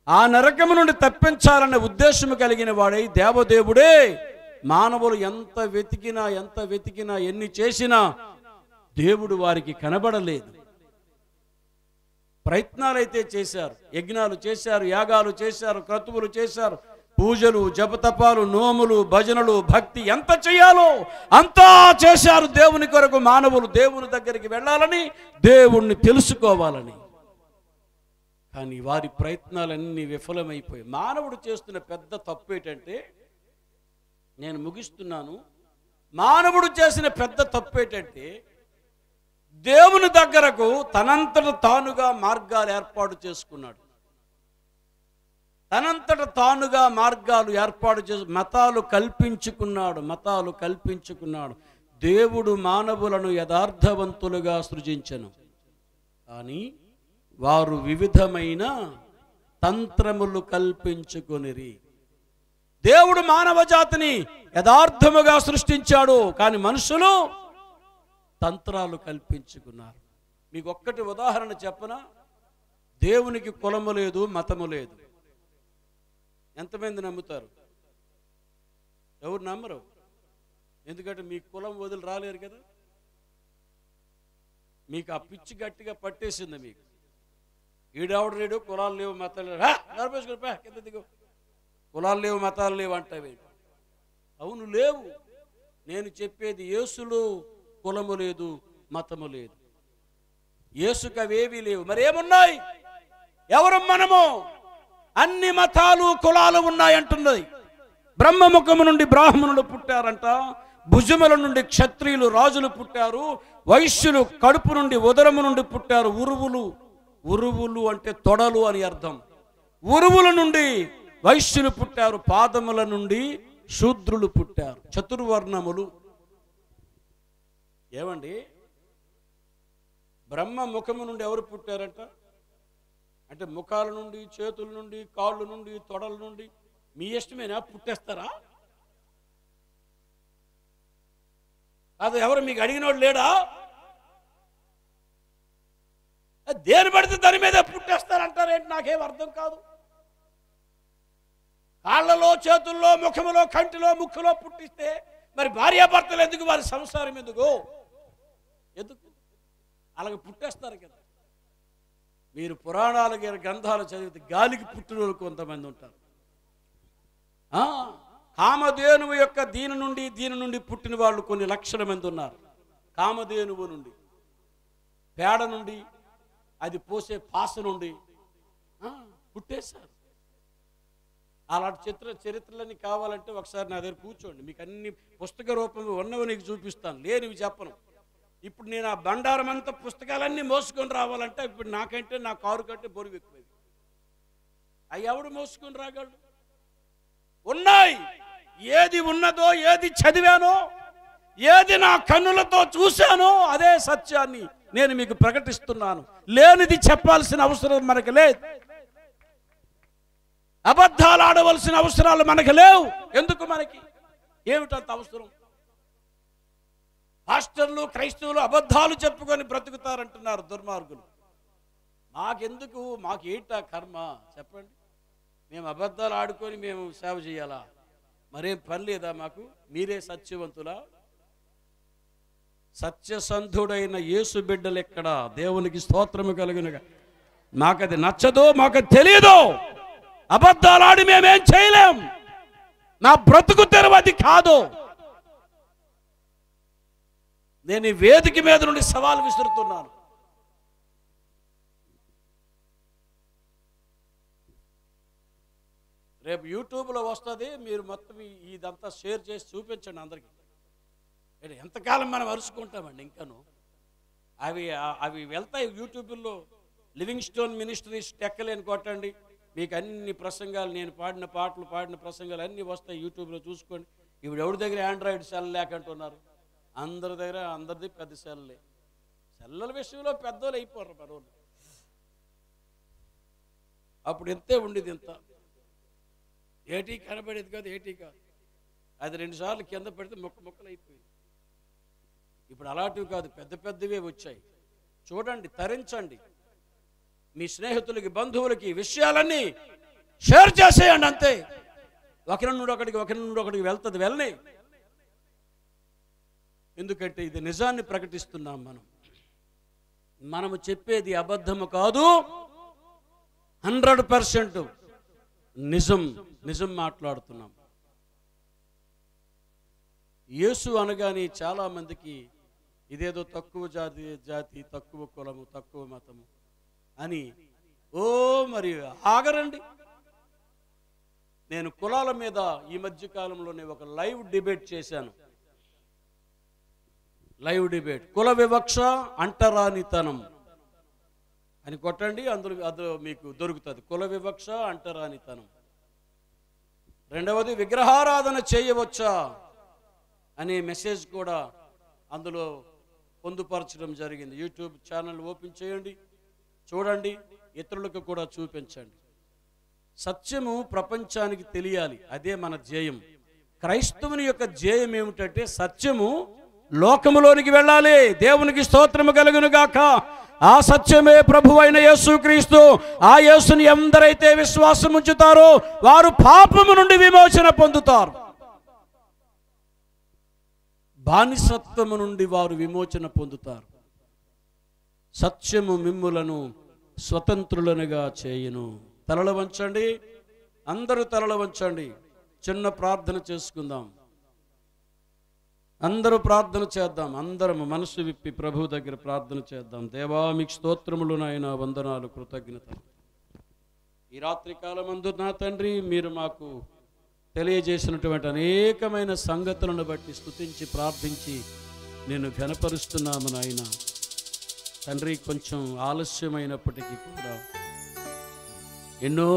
ఆ నరకము నుండి తప్పించాలన్న ఉద్దేశము కలిగిన వాడై దేవదేవుడే మానవులు ఎంత వెతికినా ఎన్ని చేసినా దేవుడు వారికి కనబడలేదు. ప్రయత్నాలైతే చేశారు, యజ్ఞాలు చేశారు, యాగాలు చేశారు, క్రతువులు చేశారు, పూజలు, జపతపాలు, నోములు, భజనలు, భక్తి ఎంత చేయాలో అంతా చేశారు దేవుని కొరకు. మానవులు దేవుని దగ్గరికి వెళ్ళాలని, దేవుణ్ణి తెలుసుకోవాలని. కానీ వారి ప్రయత్నాలన్నీ విఫలమైపోయి. మానవుడు చేస్తున్న పెద్ద తప్పు ఏంటంటే, నేను ముగిస్తున్నాను, మానవుడు చేసిన పెద్ద తప్పు ఏంటంటే దేవుని దగ్గరకు తనంతట తానుగా మార్గాలు ఏర్పాటు చేసుకున్నాడు. తనంతట తానుగా మార్గాలు ఏర్పాటు చేసి మతాలు కల్పించుకున్నాడు. దేవుడు మానవులను యథార్థవంతులుగా సృజించెను, కానీ వారు వివిధమైన తంత్రములు కల్పించుకొనిరి. దేవుడు మానవ జాతిని యథార్థముగా సృష్టించాడు, కానీ మనుషులు తంత్రాలు కల్పించుకున్నారు. మీకు ఒక్కటి ఉదాహరణ చెప్పనా? దేవునికి కులము లేదు, మతము లేదు. ఎంతమంది నమ్ముతారు? ఎవరు నమ్మరు. ఎందుకంటే మీ కులం వదిలి రాలేరు కదా. మీకు ఆ పిచ్చి గట్టిగా పట్టేసింది. మీకు ఈడెవడు రేడు కులాలు లేవు మతాలు లేవు, నడిపేసుకుని కింద దిగు, కులాలు లేవు మతాలు లేవు అంటావే. అవును లేవు. నేను చెప్పేది యేసులో కులము లేదు, మతము లేదు. యేసుకు అవేవీ లేవు. మరేమున్నాయి? ఎవరు మనము? అన్ని మతాలు కులాలు ఉన్నాయంటున్నది. బ్రహ్మముఖము నుండి బ్రాహ్మణులు పుట్టారంట, భుజముల నుండి క్షత్రియులు రాజులు పుట్టారు, వైశ్యులు కడుపు నుండి ఉదరము నుండి పుట్టారు. ఉరువులు అంటే తొడలు అని అర్థం. ఉరువుల నుండి వైశ్యులు పుట్టారు, పాదముల నుండి శూద్రులు పుట్టారు. చతుర్వర్ణములు. ఏమండి, బ్రహ్మ ముఖము నుండి ఎవరు పుట్టారంట? అంటే ముఖాల నుండి, చేతుల నుండి, కాళ్ళు నుండి, తొడల నుండి మీ ఇష్టమేనా? పుట్టేస్తారా? అది ఎవరు మీకు అడిగినోడు లేడా? దేని పడితే దాని మీద పుట్టేస్తారంటారేంటి? నాకేం అర్థం కాదు. కాళ్ళలో, చేతుల్లో, ముఖములో, కంటిలో, ముక్కులో పుట్టిస్తే మరి భార్యాభర్తలు ఎందుకు? వారి సంసారం ఎందుకు? అలాగే పుట్టేస్తారు కదా. మీరు పురాణాల గ్రంథాలు చదివితే గాలికి పుట్టిన వాళ్ళు కొంతమంది ఉంటారు. కామధేనువు యొక్క దీని నుండి పుట్టిన వాళ్ళు కొన్ని లక్షల మంది ఉన్నారు. కామధేనువు నుండి, పేడ నుండి, అది పోసే పాస నుండి పుట్టేశారు. అలాంటి చరిత్రలన్నీ కావాలంటే ఒకసారి నా దగ్గర కూర్చోండి. మీకు అన్ని పుస్తక రూపంలో ఉన్నవి నీకు చూపిస్తాను, లేనివి చెప్పను. ఇప్పుడు నేను ఆ బండారం అంతా పుస్తకాలన్నీ మోసుకొని రావాలంటే ఇప్పుడు నాకంటే, నా కారు కంటే బరువు ఎక్కువైంది. అవి ఎవడు మోసుకొని రాగలడు? ఉన్నాయి. ఏది ఉన్నదో, ఏది చదివానో, ఏది నా కన్నులతో చూశానో అదే సత్యాన్ని నేను మీకు ప్రకటిస్తున్నాను. లేనిది చెప్పాల్సిన అవసరం మనకు లేదు. అబద్ధాలు ఆడవలసిన అవసరాలు మనకు లేవు. ఎందుకు? మనకి ఏమిటంత అవసరం? పాస్టర్లు, క్రైస్తవులు అబద్ధాలు చెప్పుకొని బ్రతుకుతారంటున్నారు దుర్మార్గులు. మాకెందుకు? మాకు ఏంటా కర్మ చెప్పండి? మేము అబద్ధాలు ఆడుకొని మేము సేవ చేయాలా? మరేం పని లేదా మాకు? మీరే సత్యవంతులా? సత్యసంధుడైన యేసు బిడ్డలు ఎక్కడ? దేవునికి స్తోత్రము కలుగునుగా. మాకది నచ్చదో, మాకు తెలియదు. అబద్ధాలు ఆడి మేమేం చేయలేం. నా బ్రతుకు తెరువు అది కాదు. నేను ఈ వేదిక మీద నుండి సవాల్ విసురుతున్నాను. రేపు యూట్యూబ్లో వస్తుంది. మీరు మొత్తం ఇదంతా షేర్ చేసి చూపించండి అందరికీ. ఎంతకాలం మనం అరుచుకుంటామండి ఇంకాను. అవి వెళ్తాయి యూట్యూబ్లో. లివింగ్ స్టోన్ మినిస్ట్రీస్ టెక్కలేని కొట్టండి, మీకు అన్ని ప్రసంగాలు, నేను పాడిన పాటలు, పాడిన ప్రసంగాలు అన్నీ వస్తాయి యూట్యూబ్లో చూసుకోండి. ఇప్పుడు ఎవరి దగ్గర ఆండ్రాయిడ్ సెల్ లేకంటున్నారు? అందరిది పెద్ద సెల్లే. సెల్లల విషయంలో పెద్దోళ్ళు అయిపోరు మనోళ్ళు. అప్పుడు ఎంతే ఉండేది, ఇంత ఏటీ కనబడేది కాదు, ఏటీ కాదు. అది 2 సార్లు కింద పెడితే ముక్కలు అయిపోయింది. ఇప్పుడు అలాంటివి కాదు, పెద్ద పెద్దవే వచ్చాయి. చూడండి, తరించండి. మీ స్నేహితులకి, బంధువులకి విషయాలన్నీ షేర్ చేసేయండి అంతే. ఒకరి నుండి ఒకటికి వెళ్తుంది, వెళ్ళని. ఎందుకంటే ఇది నిజాన్ని ప్రకటిస్తున్నాం. మనము చెప్పేది అబద్ధము కాదు, 100% నిజం మాట్లాడుతున్నాం. యేసు అనగానే చాలా మందికి ఇదేదో తక్కువ జాతి, తక్కువ కులము, తక్కువ మతము అని మరి ఆగరండి. నేను కులాల మీద ఈ మధ్య కాలంలోనే ఒక లైవ్ డిబేట్ చేశాను. లైవ్ డిబేట్, కుల వివక్ష, అంటరానితనం అని కొట్టండి, అందులో మీకు దొరుకుతుంది. కుల వివక్ష, అంటరానితనం. రెండవది విగ్రహారాధన చేయవచ్చా అనే మెసేజ్ కూడా అందులో పొందుపరచడం జరిగింది. యూట్యూబ్ ఛానల్ ఓపెన్ చేయండి, చూడండి, ఇతరులకు కూడా చూపించండి. సత్యము ప్రపంచానికి తెలియాలి, అదే మన ధ్యేయం. క్రైస్తవుని యొక్క ధ్యేయం ఏమిటంటే సత్యము లోకములోనికి వెళ్ళాలి. దేవునికి స్తోత్రము కలుగును గాక. ఆ సత్యమే ప్రభువైన యేసుక్రీస్తు. ఆ యేసుని ఎందరైతే విశ్వాసం ఉంచుతారో వారు పాపము నుండి విమోచన పొందుతారు. బానిసత్వము నుండి వారు విమోచన పొందుతారు. సత్యము మిమ్ములను స్వతంత్రులనుగా చేయును. తలలు వంచండి, అందరూ తలలు వంచండి. చిన్న ప్రార్థన చేసుకుందాం. అందరూ ప్రార్థన చేద్దాం. అందరం మనసు విప్పి ప్రభు దగ్గర ప్రార్థన చేద్దాం. దేవా, మీకు స్తోత్రములు నాయన, వందనాలు, కృతజ్ఞతలు. ఈ రాత్రి కాలమందు నా తండ్రి, మీరు మాకు తెలియజేసినటువంటి అనేకమైన సంగతులను బట్టి స్తుతించి ప్రార్థించి నేను ఘనపరుస్తున్నాము నాయన. తండ్రి, కొంచెం ఆలస్యమైనప్పటికీ కూడా ఎన్నో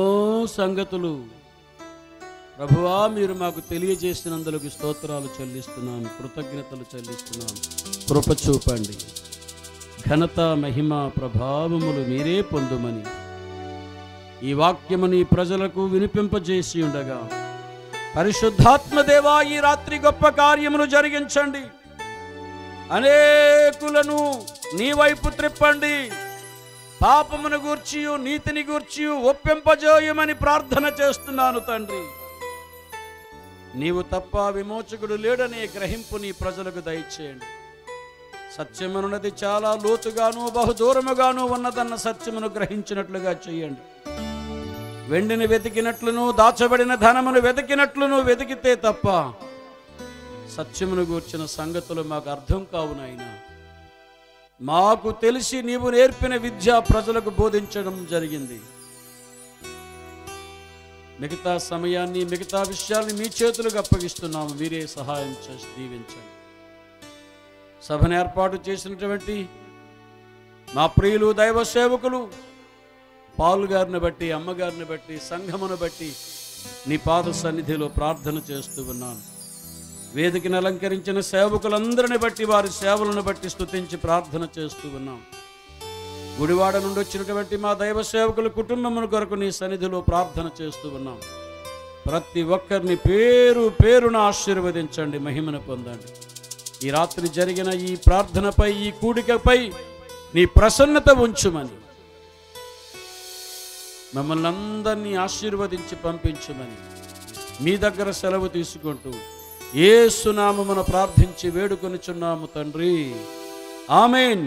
సంగతులు ప్రభువా మీరు మాకు తెలియజేసినందుకు స్తోత్రాలు చెల్లిస్తున్నాను, కృతజ్ఞతలు చెల్లిస్తున్నాను. కృప చూపండి. ఘనత, మహిమ, ప్రభావములు మీరే పొందుమని ఈ వాక్యముని ప్రజలకు వినిపింపజేసి ఉండగా పరిశుద్ధాత్మదేవా ఈ రాత్రి గొప్ప కార్యములు జరిగించండి. అనేకులను నీ వైపు త్రిప్పండి. పాపమును గూర్చి, నీతిని గూర్చి ఒప్పింపజేయమని ప్రార్థన చేస్తున్నాను తండ్రి. నీవు తప్ప విమోచకుడు లేడనే గ్రహింపు నీ ప్రజలకు దయచేయండి. సత్యమనున్నది చాలా లోతుగాను బహుదూరముగాను ఉన్నదన్న సత్యమును గ్రహించినట్లుగా చేయండి. వెండిని వెతికినట్లును దాచబడిన ధనమును వెతికినట్లును వెతికితే తప్ప సత్యమును గూర్చిన సంగతులు మాకు అర్థం కావు నాయన. మాకు తెలిసి నీవు నేర్పిన విద్య ప్రజలకు బోధించడం జరిగింది. మిగతా సమయాన్ని, మిగతా విషయాల్ని మీ చేతులకు అప్పగిస్తున్నాము. మీరే సహాయం చేసి దీవించండి. సభను ఏర్పాటు చేసినటువంటి మా ప్రియులు దైవ సేవకులు పాల్ గారిని బట్టి, అమ్మగారిని బట్టి, సంఘమును బట్టి నీ పాద సన్నిధిలో ప్రార్థన చేస్తూ ఉన్నాను. వేదికను అలంకరించిన సేవకులందరిని బట్టి, వారి సేవలను బట్టి స్తుతించి ప్రార్థన చేస్తూ ఉన్నాం. గుడివాడ నుండి వచ్చినటువంటి మా దైవ సేవకుల కుటుంబమును కొరకు నీ సన్నిధిలో ప్రార్థన చేస్తూ ఉన్నాం. ప్రతి ఒక్కరిని పేరు పేరున ఆశీర్వదించండి, మహిమను పొందండి. ఈ రాత్రి జరిగిన ఈ ప్రార్థనపై, ఈ కూడికపై నీ ప్రసన్నత ఉంచుమని, మమ్మల్ని అందరినీ ఆశీర్వదించి పంపించమని మీ దగ్గర సెలవు తీసుకుంటూ యేసు నామమున ప్రార్థించి వేడుకొనుచున్నాము తండ్రి. ఆమేన్.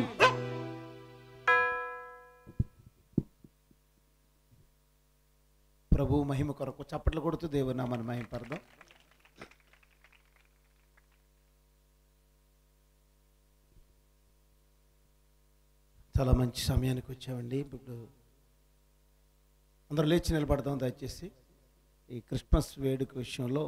ప్రభు మహిమ కొరకు చప్పట్లు కొడుతూ దేవుని నామమున మహిమపరదాం. చాలా మంచి సమయానికి వచ్చామండి. ఇప్పుడు అందరూ లేచి నిలబడదాం దయచేసి. ఈ క్రిస్మస్ వేడుక విషయంలో